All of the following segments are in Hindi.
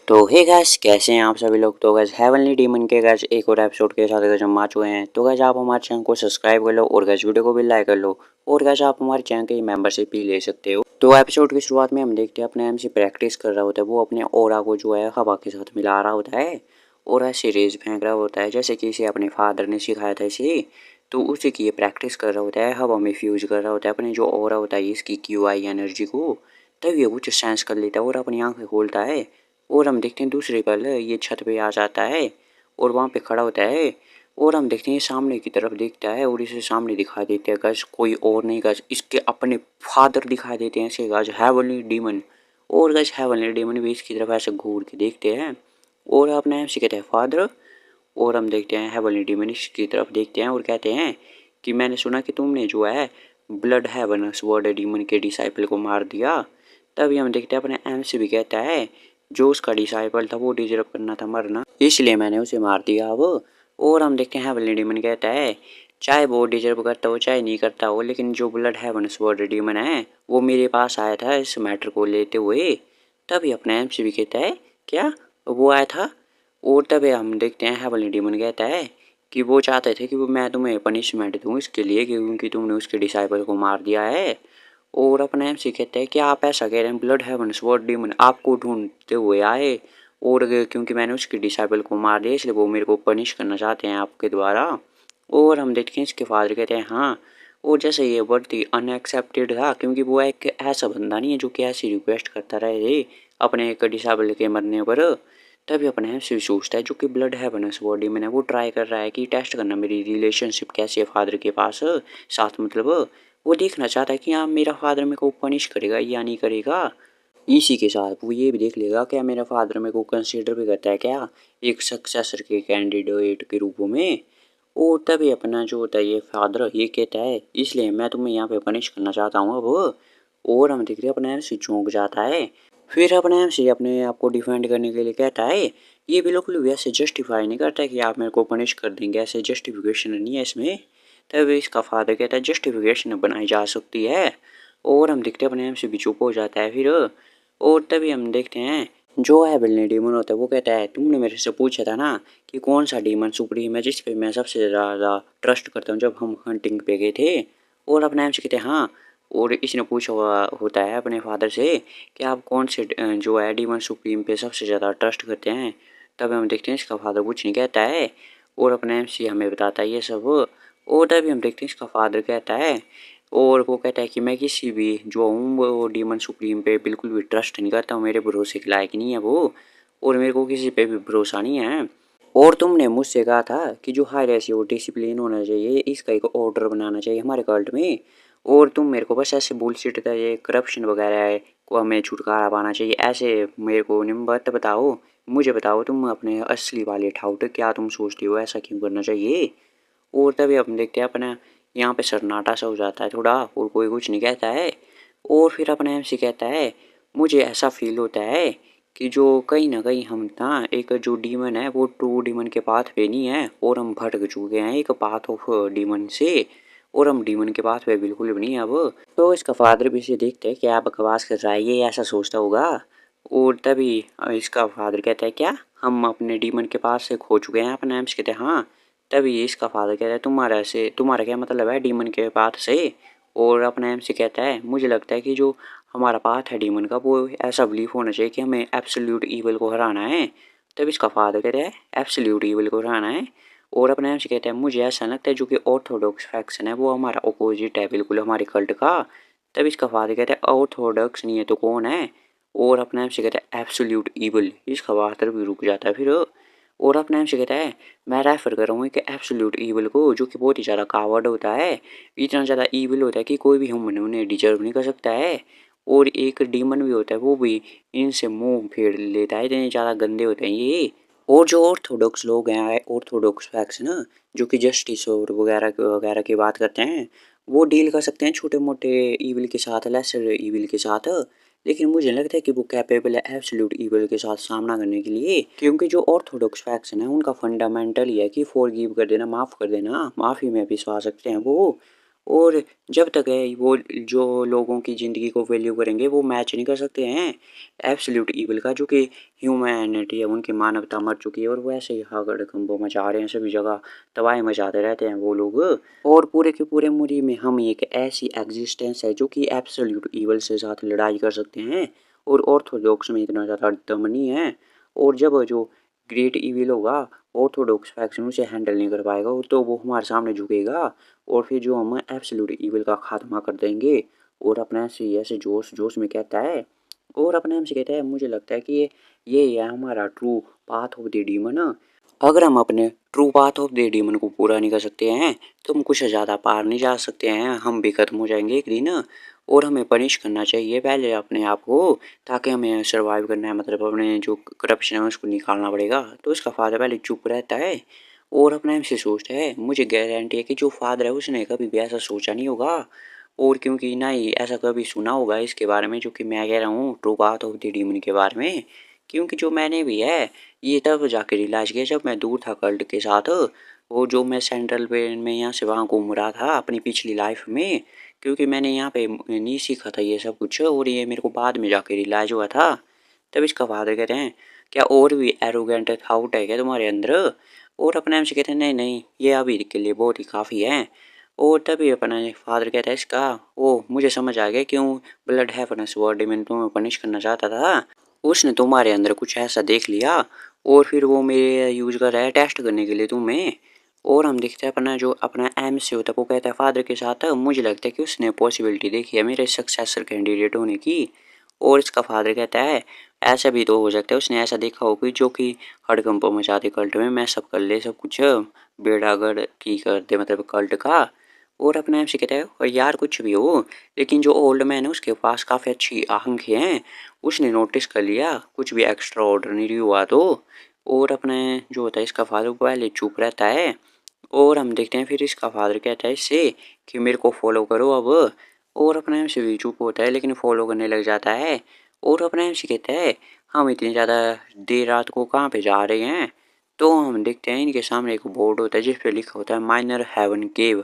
तो हे गाइस, कैसे हैं आप सभी लोग। तो गाइस हेवनली डीमन के गाइस एक और एपिसोड के साथ गाइस हम आ चुके हैं। तो गाइस आप हमारे चैनल को सब्सक्राइब कर लो और गाइस वीडियो को भी लाइक कर लो और गाइस आप हमारे चैनल की मेंबरशिप भी ले सकते हो। तो एपिसोड की शुरुआत में हम देखते हैं अपने एमसी प्रैक्टिस कर रहा होता है। वो अपने ऑरा को जो है हवा के साथ मिला रहा होता है और ऐसे रेज फेंक रहा होता है जैसे कि इसे अपने फादर ने सिखाया था इसे। तो उसी की ये प्रैक्टिस कर रहा होता है, हवा में फ्यूज कर रहा होता है अपने जो ऑरा होता है इसकी क्यूआई एनर्जी को। तब ये कुछ सेंस कर लेता है और अपनी आंखें खोलता है और हम देखते हैं दूसरे पल ये छत पे आ जाता है और वहाँ पे खड़ा होता है और हम देखते हैं सामने की तरफ देखता है और इसे सामने दिखाई देते हैं गज कोई और नहीं गज इसके अपने फादर दिखाई देते हैं ऐसे गज हेवनली डीमन। और गज हेवनली डीमन भी इसकी तरफ ऐसे घूर के देखते हैं और अपने आप से कहते हैं फादर। और हम देखते हैं हेवनली डीमन इसकी तरफ देखते हैं और कहते हैं कि मैंने सुना कि तुमने जो है ब्लड हेवन वर्ड डीमन के डिसाइपल को मार दिया। तभी हम देखते हैं अपने एम से भी कहता है जो उसका डिसाइपल था वो डिजर्व करना था मरना, इसलिए मैंने उसे मार दिया अब। और हम देखते हैं हेवनली डीमन कहता है चाहे वो डिजर्व करता हो चाहे नहीं करता हो, लेकिन जो ब्लड हेवन वर्ड डीमन है वो मेरे पास आया था इस मैटर को लेते हुए। तभी अपने एम से भी कहता है क्या वो आया था। और तभी हम देखते हैं हेवनली डीमन कहता है कि वो चाहते थे कि वो मैं तुम्हें पनिशमेंट दूँ इसके लिए क्योंकि तुमने उसके डिसाइपल को मार दिया है। और अपने एम से कहते हैं कि आप ऐसा कह रहे हैं ब्लड हेवन स्वॉर्ड डीमन आपको ढूंढते हुए आए और क्योंकि मैंने उसके डिसाइपल को मार दिया इसलिए वो मेरे को पनिश करना चाहते हैं आपके द्वारा। और हम देखते हैं इसके फादर कहते हैं हाँ। और जैसे ये वर्ड थी अनएक्सेप्टेड था क्योंकि वो एक ऐसा बंदा नहीं है जो कि ऐसी रिक्वेस्ट करता रहे अपने एक डिसाइबल के मरने पर। तभी अपने आप से सोचता है जो कि ब्लड हेवन बॉडी में वो ट्राई कर रहा है कि टेस्ट करना मेरी रिलेशनशिप कैसी है फादर के पास साथ, मतलब वो देखना चाहता है कि हाँ मेरा फादर मेरे को पनिश करेगा या नहीं करेगा। इसी के साथ वो ये भी देख लेगा क्या मेरा फादर मेरे को कंसिडर भी करता है क्या एक सक्सेसर के कैंडिडेट के रूप में। और तभी अपना जो होता है ये फादर ये कहता है इसलिए मैं तुम्हें यहाँ पे पनिश करना चाहता हूँ अब। और हम देख रहे अपने आप से चौंक जाता है। फिर अपने आप से अपने आप को डिफेंड करने के लिए कहता है ये बिल्कुल भी ऐसे जस्टिफाई नहीं करता कि आप मेरे को पनिश कर देंगे, ऐसे जस्टिफिकेशन नहीं है इसमें। तभी इसका फादर कहता है जस्टिफिकेशन बनाई जा सकती है। और हम देखते हैं अपने आप से भी चुप हो जाता है फिर। और तभी हम देखते हैं जो है बिल्ली डीमन होता है वो कहता है तुमने मेरे से पूछा था ना कि कौन सा डीमन सुप्रीम है जिस पे मैं सबसे ज़्यादा ट्रस्ट करता हूँ जब हम हंटिंग पे गए थे। और अपने आप से कहते हैं हाँ। और इसने पूछा हुआ होता है अपने फादर से कि आप कौन से जो है डीमन सुप्रीम पे सबसे ज़्यादा ट्रस्ट करते हैं। तब हम देखते हैं इसका फादर कुछ नहीं कहता है और अपने आप से हमें बताता है ये सब। और तभी हम देखते हैं इसका फादर कहता है और वो कहता है कि मैं किसी भी जो हूँ वो डीमन सुप्रीम पे बिल्कुल भी ट्रस्ट नहीं करता हूँ, मेरे भरोसे के लायक नहीं है वो और मेरे को किसी पे भी भरोसा नहीं है। और तुमने मुझसे कहा था कि जो हाई रेशियो डिसिप्लिन होना चाहिए इसका एक ऑर्डर बनाना चाहिए हमारे कल्ट में, और तुम मेरे को बस ऐसे बुलशिट का ये करप्शन वगैरह है को हमें छुटकारा पाना चाहिए ऐसे मेरे को नहीं बात बताओ। मुझे बताओ तुम अपने असली वाले ठाउट क्या तुम सोचते हो ऐसा क्यों करना चाहिए। और तभी हम देखते हैं अपना यहाँ पे सन्नाटा सा हो जाता है थोड़ा और कोई कुछ नहीं कहता है। और फिर अपने एमसी कहता है मुझे ऐसा फील होता है कि जो कहीं ना कहीं हम ना एक जो डीमन है वो ट्रू डीमन के पाथ पे नहीं है और हम भटक चुके हैं एक पाथ ऑफ डीमन से और हम डीमन के पाथ पे बिल्कुल भी नहीं अब। तो इसका फादर भी इसे देखते हैं क्या बकवास कर रहा है ये ऐसा सोचता होगा। और तभी इसका फादर कहता है क्या हम अपने डीमन के पास से खो चुके हैं। अपने एम्स कहते हैं हाँ। तभी इसका फादर कहता है तुम्हारा क्या मतलब है डीमन के पाथ से। और अपना एम से कहता है मुझे लगता है कि जो हमारा पाथ है डीमन का वो ऐसा बिलीफ होना चाहिए कि हमें एब्सोल्यूट ईवल को हराना है। तब इसका फादर कहता है एब्सोल्यूट ईवल को हराना है। और अपने एम से कहता है मुझे ऐसा लगता है जो कि ऑर्थोडॉक्स फैक्शन है वो हमारा अपोजिट है बिल्कुल हमारे कल्ट का। तब इसका फादर कहता है ऑर्थोडॉक्स नहीं है तो कौन है। और अपने एम से कहता है एब्सोल्यूट ईवल। इसका फादर भी रुक जाता है फिर और अपने एम से कहता है मैं रेफर कर रहा हूँ कि एब्सोल्यूट ईवल को जो कि बहुत ही ज़्यादा कावर्ड होता है, इतना ज़्यादा ईविल होता है कि कोई भी ह्यूमन उन्हें डिजर्व नहीं कर सकता है। और एक डीमन भी होता है वो भी इनसे मुंह फेर लेता है, इतने ज़्यादा गंदे होते हैं ये। और जो ऑर्थोडॉक्स लोग हैं ऑर्थोडॉक्स फैक्स ना जो कि जस्टिस और वगैरह की बात करते हैं वो डील कर सकते हैं छोटे मोटे ईविल के साथ लेसर ईविल के साथ। लेकिन मुझे लगता है कि वो कैपेबल है एब्सोल्यूट ईविल के साथ सामना करने के लिए क्योंकि जो ऑर्थोडॉक्स फैक्शन है उनका फंडामेंटल ही है कि फॉरगिव कर देना माफ़ कर देना, माफ़ी में विश्वास रखते हैं वो। और जब तक है वो जो लोगों की ज़िंदगी को वैल्यू करेंगे वो मैच नहीं कर सकते हैं एब्सोल्यूट ईविल का, जो कि ह्यूमैनिटी है उनकी मानवता मर चुकी है और वो ऐसे ही हड़कंप मचा रहे हैं सभी जगह, तबाही मचाते रहते हैं वो लोग। और पूरे के पूरे मूवी में हम एक ऐसी एग्जिस्टेंस है जो कि एब्सोल्यूट ईविल से साथ लड़ाई कर सकते हैं और ऑर्थोडॉक्स में इतना ज़्यादा दम नहीं है। और जब जो ग्रेट ईविल होगा ऑर्थोडॉक्स फैक्शन उसे हैंडल नहीं कर पाएगा तो वो हमारे सामने झुकेगा और फिर जो हम एब्सोल्यूट ईविल का खात्मा कर देंगे। और अपने से ऐसे जोश जोश में कहता है और अपने हम से कहता है मुझे लगता है कि ये है हमारा true path of the demon. अगर हम अपने true path of the demon को पूरा नहीं कर सकते हैं तो हम कुछ ज़्यादा पार नहीं जा सकते हैं, हम भी खत्म हो जाएंगे एक दिन। और हमें पनिश करना चाहिए पहले अपने आप को, ताकि हमें सर्वाइव करना है, मतलब अपने जो करप्शन है उसको निकालना पड़ेगा। तो इसका फादर पहले चुप रहता है और अपने आप से सोचता है मुझे गारंटी है कि जो फादर है उसने कभी भी ऐसा सोचा नहीं होगा और क्योंकि ना ही ऐसा कभी सुना होगा इसके बारे में जो कि मैं कह रहा हूँ true path of the demon के बारे में। क्योंकि जो मैंने भी है ये तब जाके रियलाइज़ किया जब मैं दूर था कल्ट के साथ, वो जो मैं सेंट्रल पेन में यहाँ से वहाँ घूम रहा था अपनी पिछली लाइफ में, क्योंकि मैंने यहाँ पे नहीं सीखा था ये सब कुछ और ये मेरे को बाद में जाके रियलाइज़ हुआ था। तब इसका फादर कहते हैं क्या और भी एरोगेंट थाउट है क्या तुम्हारे अंदर? और अपने आप से कहते हैं नहीं नहीं ये अभी के लिए बहुत ही काफ़ी है। और तभी अपना फादर कहता है इसका ओ मुझे समझ आ गया क्यों ब्लड हैफनेस वर्ड में तुम्हें पनिश करना चाहता था। उसने तुम्हारे अंदर कुछ ऐसा देख लिया और फिर वो मेरे यूज़ कर रहा है टेस्ट करने के लिए तुम्हें। और हम देखते हैं अपना जो अपना एम से होता है वो कहता है फादर के साथ मुझे लगता है कि उसने पॉसिबिलिटी देखी है मेरे सक्सेसर कैंडिडेट होने की। और इसका फादर कहता है ऐसा भी तो हो सकता है उसने ऐसा देखा हो कि जो कि हड़कंप मचाते कल्ट में मैं सब कर ले सब कुछ बेड़ागढ़ की कर दे मतलब कल्ट का। और अपने आप से कहता है और यार कुछ भी हो लेकिन जो ओल्ड मैन है उसके पास काफ़ी अच्छी आंखें हैं, उसने नोटिस कर लिया कुछ भी एक्स्ट्रा ऑर्डिनरी हुआ तो। और अपने जो होता है इसका फादर पहले चुप रहता है और हम देखते हैं फिर इसका फादर कहता है इससे कि मेरे को फॉलो करो अब। और अपने आप से भी चुप होता है लेकिन फॉलो करने लग जाता है। और अपने आप से कहता है हम इतनी ज़्यादा देर रात को कहाँ पे जा रहे हैं? तो हम देखते हैं इनके सामने एक बोर्ड होता है जिस पे लिखा होता है माइनर हेवन केव।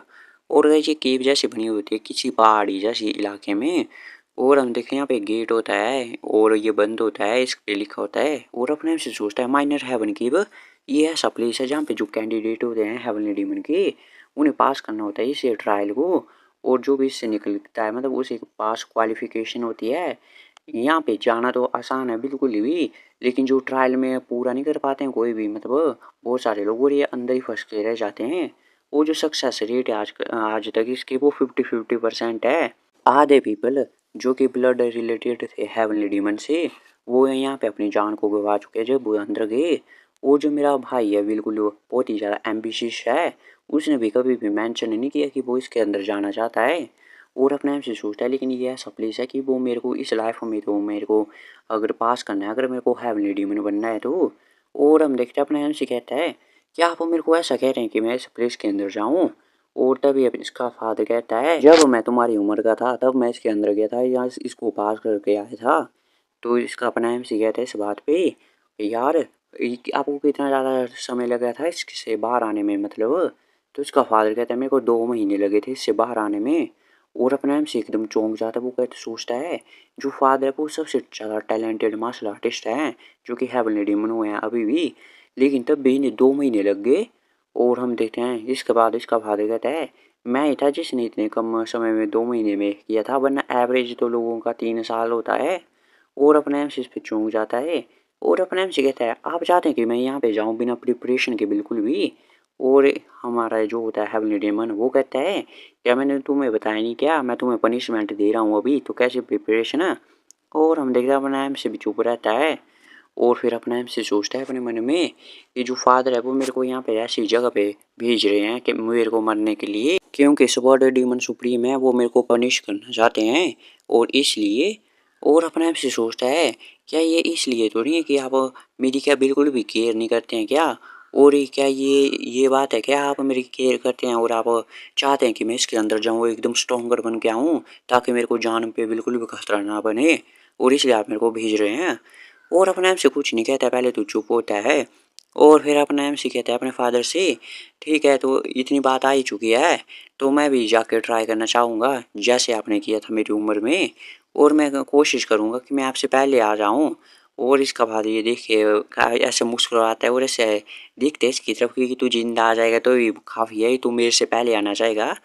और गाइस ये केव जैसी बनी होती है किसी पहाड़ी जैसी इलाके में। और हम देखें यहाँ पे गेट होता है और ये बंद होता है इस पे लिखा होता है। और अपने आप से सोचता है माइनर हेवन केव ये ऐसा प्लेस है जहाँ पे जो कैंडिडेट होते हैं हेवनली डीमन के उन्हें पास करना होता है इस ट्रायल को। और जो भी इससे निकलता है मतलब उसे पास क्वालिफिकेशन होती है। यहाँ पे जाना तो आसान है बिल्कुल भी, लेकिन जो ट्रायल में पूरा नहीं कर पाते हैं कोई भी मतलब बहुत सारे लोग और ये अंदर ही फंस के रह जाते हैं। वो जो सक्सेस रेट है आज आज तक इसकी वो 50-50% है। आधे पीपल जो कि ब्लड रिलेटेड थे हेवनली डीमन से वो यहाँ पे अपनी जान को गवा चुके हैं जब वो अंदर गए। वो जो मेरा भाई है बिल्कुल वो बहुत ही ज़्यादा एम्बिशियस है, उसने भी कभी भी मेंशन नहीं किया कि वो इसके अंदर जाना चाहता है। और अपने आप से सोचता है लेकिन ये ऐसा प्लेस है कि वो मेरे को इस लाइफ में तो मेरे को अगर पास करना है अगर मेरे को हेवनली डीमन बनना है तो। और हम देखते हैं अपने आप से कहता है क्या आप मेरे को ऐसा कह रहे हैं कि मैं इस प्लेस के अंदर जाऊँ? और तभी अब इसका फादर कहता है जब मैं तुम्हारी उम्र का था तब मैं इसके अंदर गया था या इसको पास करके आया था। तो इसका अपना एमसी कहता है इस बात पे यार आपको कितना ज़्यादा समय लगा था इससे बाहर आने में मतलब? तो इसका फादर कहता है मेरे को 2 महीने लगे थे इससे बाहर आने में। और अपना एमसी एकदम चौंक जाता है वो कहते सोचता है जो फादर है वो सबसे ज़्यादा टैलेंटेड मार्शल आर्टिस्ट है जो कि हेवनली डीमन हुए हैं अभी भी, लेकिन तब भी इन्हें 2 महीने लग गए। और हम देखते हैं इसके बाद इसका फादर कहता है मैं ही था जिसने इतने कम समय में 2 महीने में किया था वरना एवरेज तो लोगों का 3 साल होता है। और अपने एम से इस पे चौंक जाता है और अपने एम से कहता है आप चाहते हैं कि मैं यहाँ पे जाऊँ बिना प्रिपरेशन के बिल्कुल भी? और हमारा जो होता है हेवनली डेमन वो कहता है क्या मैंने तुम्हें बताया नहीं क्या मैं तुम्हें पनिशमेंट दे रहा हूँ अभी तो कैसे प्रिपरेशन है? और हम देखते हैं अपना एम से भी चुप रहता है और फिर अपना एम से सोचता है अपने मन में ये जो फादर है वो मेरे को यहाँ पे ऐसी जगह पे भेज रहे हैं कि मेरे को मरने के लिए, क्योंकि सुपर डीमन सुप्रीम है वो मेरे को पनिश करना चाहते हैं और इसलिए। और अपने आप से सोचता है क्या ये इसलिए तो नहीं है कि आप मेरी क्या बिल्कुल भी केयर नहीं करते हैं क्या? और क्या ये बात है क्या आप मेरी केयर करते हैं और आप चाहते हैं कि मैं इसके अंदर जाऊँ एकदम स्ट्रॉन्गर बन के आऊँ ताकि मेरे को जान पे बिल्कुल भी खतरा ना बने और इसलिए आप मेरे को भेज रहे हैं? और अपने आप से कुछ नहीं कहता पहले तो चुप होता है और फिर अपना एमसी कहता है अपने फादर से, ठीक है तो इतनी बात आ ही चुकी है तो मैं भी जाके ट्राई करना चाहूँगा जैसे आपने किया था मेरी उम्र में, और मैं कोशिश करूँगा कि मैं आपसे पहले आ जाऊँ। और इसका बाद ये देख के ऐसे मुस्कुराता है और ऐसे देखते है इसकी तरफ कि तू जिंदा आ जाएगा तो भी काफ़ी है, तू मेरे से पहले आना चाहेगा।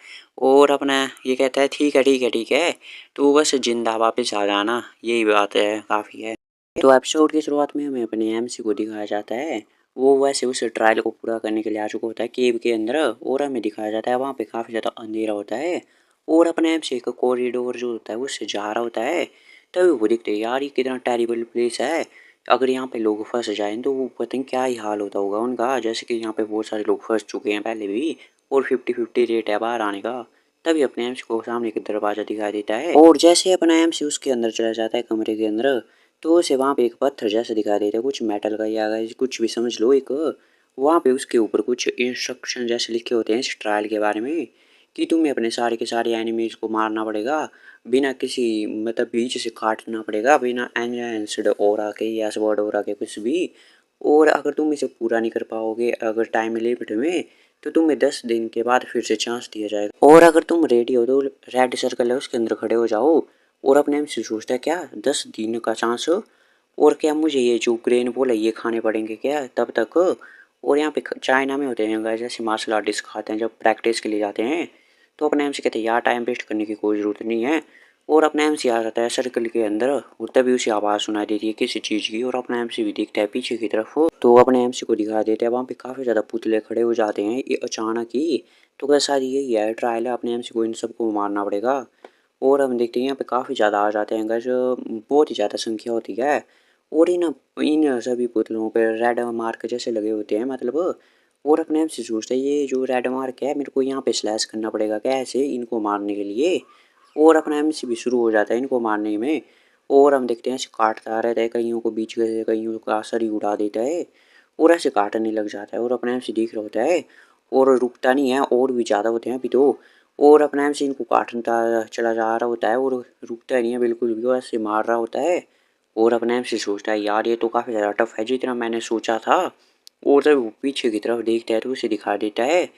और अपना ये कहता है ठीक है ठीक है ठीक है, तू बस जिंदा वापस आ जाना, यही बात है काफ़ी है। तो एपिसोड की शुरुआत में हमें अपने एमसी को दिखाया जाता है, वो वैसे उस ट्रायल को पूरा करने के लिए आ चुका होता है केव के अंदर, और हमें दिखाया जाता है वहाँ पे काफ़ी ज़्यादा अंधेरा होता है और अपने एमसी का कॉरिडोर जो होता है उससे जा रहा होता है। तभी वो दिखते हैं यार ये कितना टेरिबल प्लेस है, अगर यहाँ पे लोग फंस जाएं तो वो पता नहीं क्या ही हाल होता होगा उनका, जैसे कि यहाँ पे बहुत सारे लोग फंस चुके हैं पहले भी और 50-50 रेट है बाहर आने का। तभी अपने एमसी को सामने की दरवाज़ा दिखाई देता है और जैसे अपना एमसी उसके अंदर चला जाता है कमरे के अंदर, तो उसे वहाँ पे एक पत्थर जैसा दिखाई देता है, कुछ मेटल का या कुछ भी समझ लो एक, वहाँ पे उसके ऊपर कुछ इंस्ट्रक्शन जैसे लिखे होते हैं इस ट्रायल के बारे में कि तुम्हें अपने सारे के सारे एनिमीज को मारना पड़ेगा बिना किसी मतलब बीच से काटना पड़ेगा बिना एनहेंस्ड ऑरा के या स्वॉर्ड ऑरा के कुछ भी। और अगर तुम इसे पूरा नहीं कर पाओगे अगर टाइम लिमिट में, तो तुम्हें 10 दिन के बाद फिर से चांस दिया जाएगा, और अगर तुम रेडी हो तो रेड सर्कल है उसके अंदर खड़े हो जाओ। और अपने आप से सोचता है क्या 10 दिन का चांस हो, और क्या मुझे ये जो ग्रेन बोल है ये खाने पड़ेंगे क्या तब तक। और यहाँ पे चाइना में होते हैं guys, जैसे मार्शल आर्टिस्ट खाते हैं जब प्रैक्टिस के लिए जाते हैं, तो अपने एम से कहते हैं यार टाइम वेस्ट करने की कोई ज़रूरत नहीं है। और अपना एम सी आ जाता है सर्कल के अंदर और तभी उसे आवाज़ सुनाई देती है किसी चीज़ की, और अपना एम सी भी दिखता है पीछे की तरफ, तो अपने एम सी को दिखा देते हैं वहाँ पे काफ़ी ज़्यादा पुतले खड़े हो जाते हैं ये अचानक ही। तो कैसा यही है ट्रायल है, अपने एम सी को इन सबको मारना पड़ेगा। और हम देखते हैं यहाँ पे काफ़ी ज़्यादा आ जाते हैं गैस, बहुत ही ज़्यादा संख्या होती है। और इन इन सभी पुतलों पे रेड मार्क जैसे लगे होते हैं मतलब। और अपने आप से सोचता है ये जो रेड मार्क है मेरे को यहाँ पे स्लैश करना पड़ेगा क्या ऐसे इनको मारने के लिए। और अपना एम सी भी शुरू हो जाता है इनको मारने में। और हम देखते हैं ऐसे काटता रहता है, कईयों को बीच से कईयों का सर ही उड़ा देता है और ऐसे काटने लग जाता है। और अपना एम सी देख रहा होता है और रुकता नहीं है, और भी ज़्यादा होते हैं अभी तो। और अपना एम सी इनको काटता चला जा रहा होता है और रुकता नहीं है बिल्कुल भी, वैसे मार रहा होता है। और अपने एम सी सोचता है यार ये तो काफ़ी ज़्यादा टफ है जितना मैंने सोचा था। और जब वो पीछे की तरफ देखता है तो उसे दिखा देता है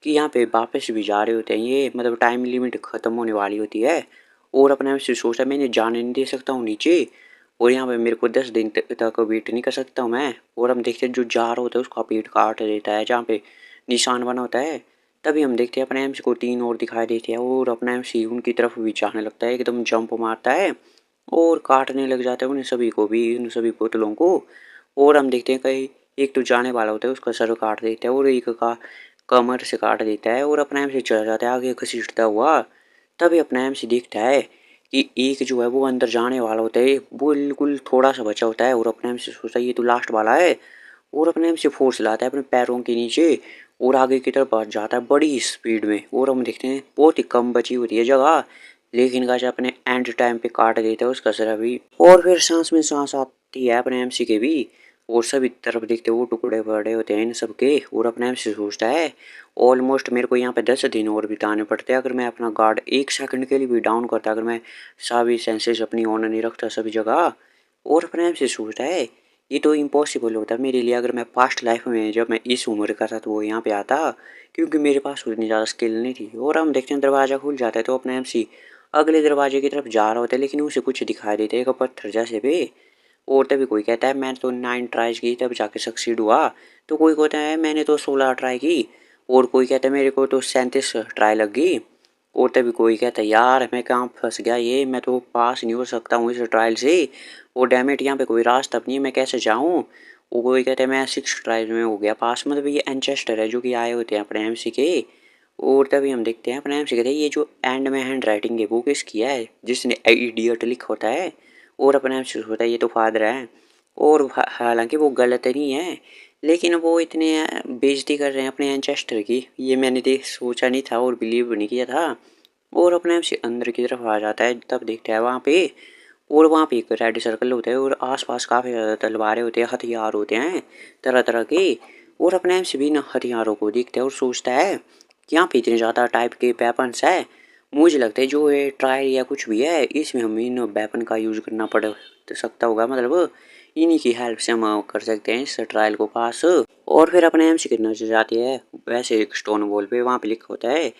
कि यहाँ पे वापस भी जा रहे होते हैं ये, मतलब टाइम लिमिट ख़त्म होने वाली होती है। और अपने आप से सोचता है मैं इन्हें जाने नहीं दे सकता हूँ नीचे, और यहाँ पे मेरे को 10 दिन तक वेट नहीं कर सकता हूँ मैं। और हम देखते हैं जो जा रहा होता है उसका पेट काट देता है जहाँ पे निशान बना होता है। तभी हम देखते हैं अपने एम सी को 3 और दिखाई देते हैं और अपना एम सी उनकी तरफ भी जाने लगता है, एकदम जंप मारता है और काटने लग जाता है उन्हें सभी को भी, उन सभी पुतलों को। और हम देखते हैं कहीं एक तो जाने वाला होता है उसका सर काट देता है और एक का कमर से काट देता है और अपना एम से चला जाता है आगे घसीटता हुआ। तभी अपना एम से देखता है कि एक जो है वो अंदर जाने वाला होता है, वो बिल्कुल थोड़ा सा बचा होता है, और अपने एम से सोचता है ये तो लास्ट वाला है। और अपने एम से फोर्स लाता है अपने पैरों के नीचे और आगे की तरफ बढ़ जाता है बड़ी स्पीड में। और हम देखते हैं बहुत ही कम बची होती है जगह, लेकिन गाइस अपने एंड टाइम पे काट देता है उसका सर अभी। और फिर सांस में सांस आती है अपने एमसी के भी, और सभी तरफ देखते वो टुकड़े पड़े होते हैं इन सब के। और अपने एमसी सोचता है ऑलमोस्ट मेरे को यहाँ पे 10 दिन और बिताने पड़ते हैं अगर मैं अपना गार्ड 1 सेकंड के लिए भी डाउन करता, अगर मैं सभी सेंसेस अपनी ऑन नहीं रखता सभी जगह। और अपने एमसी सोचता है ये तो इम्पॉसिबल होता है मेरे लिए अगर मैं पास्ट लाइफ में जब मैं इस उम्र का था तो वो यहाँ पे आता, क्योंकि मेरे पास उतनी ज़्यादा स्किल नहीं थी। और हम देखते हैं दरवाज़ा खुल जाता है तो अपना एमसी अगले दरवाजे की तरफ जा रहा होता है, लेकिन उसे कुछ दिखाई देता है एक पत्थर जैसे पे। और तभी कोई कहता है मैंने तो 9 ट्राइज की तब जाके सक्सीड हुआ, तो कोई कहता है मैंने तो 16 ट्राई की, और कोई कहता है मेरे को तो 37 ट्राई लग गई। और तभी कोई कहता है यार मैं कहाँ फंस गया, ये मैं तो पास नहीं हो सकता हूँ इस ट्रायल से, और डैमेट यहाँ पे कोई रास्ता नहीं है मैं कैसे जाऊँ। वो कोई कहता है मैं 6 ट्रायल में हो गया पास, मतलब ये एनचेस्टर है जो कि आए होते हैं अपने एमसी के। और तभी हम देखते हैं अपने एमसी कहते हैं ये जो एंड में हैंड राइटिंग है वो किसकी है जिसने इडियट लिखा होता है। और अपने एमसी होता है ये तो फादर है, और हालांकि वो गलत नहीं है, लेकिन वो इतने बेइज्जती कर रहे हैं अपने एंचेस्टर की, ये मैंने देख सोचा नहीं था और बिलीव नहीं किया था। और अपने आप से अंदर की तरफ आ जाता है तब देखता है वहाँ पे, और वहाँ पे एक रेड सर्कल होता है और आसपास काफ़ी ज़्यादा तलवारें होते हैं हथियार होते हैं तरह तरह के। और अपने आप से भी ना हथियारों को देखता है और सोचता है कि यहाँ पे इतने ज़्यादा टाइप के वेपन्स है, मुझे लगता है जो ये ट्रायल या कुछ भी है इसमें हम इन वेपन का यूज़ करना पड़ सकता होगा, मतलब इन्हीं की हेल्प से हम कर सकते हैं इस ट्रायल को पास। और फिर अपने एमसी की नजर जाती है वैसे एक स्टोन बॉल पे, वहाँ पे लिखा होता है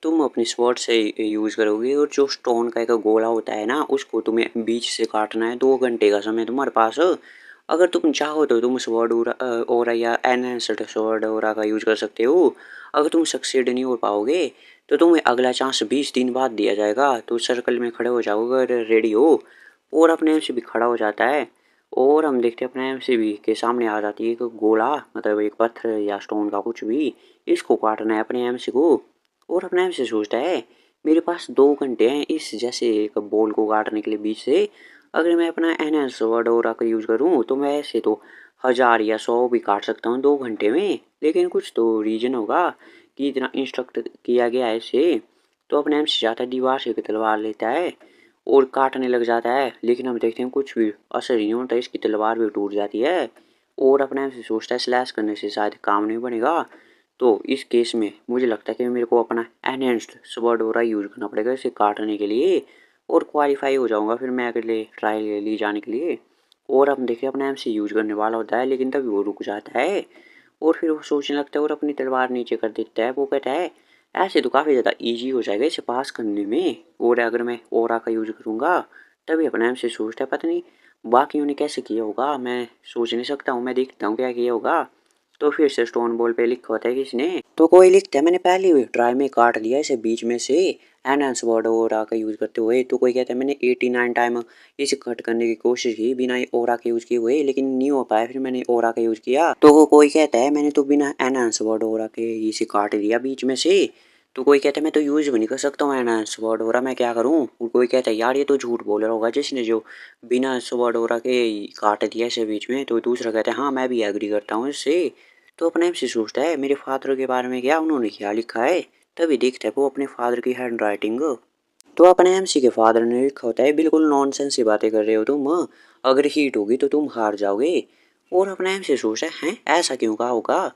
तुम अपनी स्वॉर्ड से यूज करोगे और जो स्टोन का एक गोला होता है ना उसको तुम्हें बीच से काटना है। 2 घंटे का समय तुम्हारे पास। अगर तुम चाहो तो तुम स्वॉर्ड ओरा या एनहेंस्ड स्वॉर्ड ओरा का यूज कर सकते हो। अगर तुम सक्सेड नहीं हो पाओगे तो तुम्हें अगला चांस 20 दिन बाद दिया जाएगा। तो सर्कल में खड़े हो जाओगे अगर रेडी हो। और अपने एमसी भी खड़ा हो जाता है और हम देखते हैं अपने एमसीबी के सामने आ जाती है एक गोला, मतलब एक पत्थर या स्टोन का कुछ भी। इसको काटना है अपने एमसी को। और अपने एमसी सोचता है मेरे पास 2 घंटे हैं इस जैसे एक बॉल को काटने के लिए बीच से। अगर मैं अपना एनहेंस वर्ड ओरा का यूज़ करूँ तो मैं ऐसे तो 1000 या 100 भी काट सकता हूँ 2 घंटे में। लेकिन कुछ तो रीजन होगा कि इतना इंस्ट्रक्ट किया गया है इसे। तो अपने एमसी जाता है दीवार से एक तलवार लेता है और काटने लग जाता है। लेकिन हम देखते हैं कुछ भी असर ही नहीं होता, इसकी तलवार भी टूट जाती है। और अपने आप से सोचता है स्लैश करने से शायद काम नहीं बनेगा। तो इस केस में मुझे लगता है कि मेरे को अपना एनहेंस्ड स्वर्ड ओरा यूज करना पड़ेगा इसे काटने के लिए। और क्वालिफाई हो जाऊंगा फिर मैं अगले ट्रायल ले जाने के लिए। और हम देखिए अपना एम से यूज करने वाला होता है लेकिन तभी वो रुक जाता है। और फिर वो सोचने लगता है और अपनी तलवार नीचे कर देता है। वो कहता है ऐसे तो काफ़ी ज़्यादा इजी हो जाएगा इसे पास करने में। और अगर मैं ओरा का यूज करूँगा तभी अपने आप से सोचता है पता नहीं बाकियों ने कैसे किया होगा, मैं सोच नहीं सकता हूँ, मैं देखता हूँ क्या किया होगा। तो फिर से स्टोन बॉल पे लिखा होता है किसने, तो कोई लिखता है मैंने पहले ही ट्राई में काट दिया इसे बीच में से एनहांस वर्ड ओरा का यूज़ करते हुए। तो कोई कहता है मैंने 89 टाइम इसे कट करने की कोशिश की बिना ओरा के यूज़ किए हुए लेकिन नहीं हो पाया, फिर मैंने ओरा का यूज़ किया। तो वो कोई कहता है मैंने तो बिना एनहांस वर्ड ओरा के इसे काट दिया बीच में से। तो कोई कहता है मैं तो यूज़ भी नहीं कर सकता हूँ एनहांस वर्ड ओरा, मैं क्या करूँ। और कोई कहता है यार ये तो झूठ बोल रहा होगा जिसने जो बिना वर्ड ओरा के काट दिया इसे बीच में। तो दूसरा कहता है हाँ मैं भी एग्री करता हूँ इससे। तो अपने आप से सोचता है मेरे फादर के बारे में क्या उन्होंने क्या लिखा है। तभी देखता है वो अपने फादर की हैंड राइटिंग। तो अपने एमसी के फादर ने लिखा होता है बिल्कुल नॉनसेंस की बातें कर रहे हो तुम, अगर हीट होगी तो तुम हार जाओगे। और अपने एमसी सोचता है हैं ऐसा क्यों कहा होगा।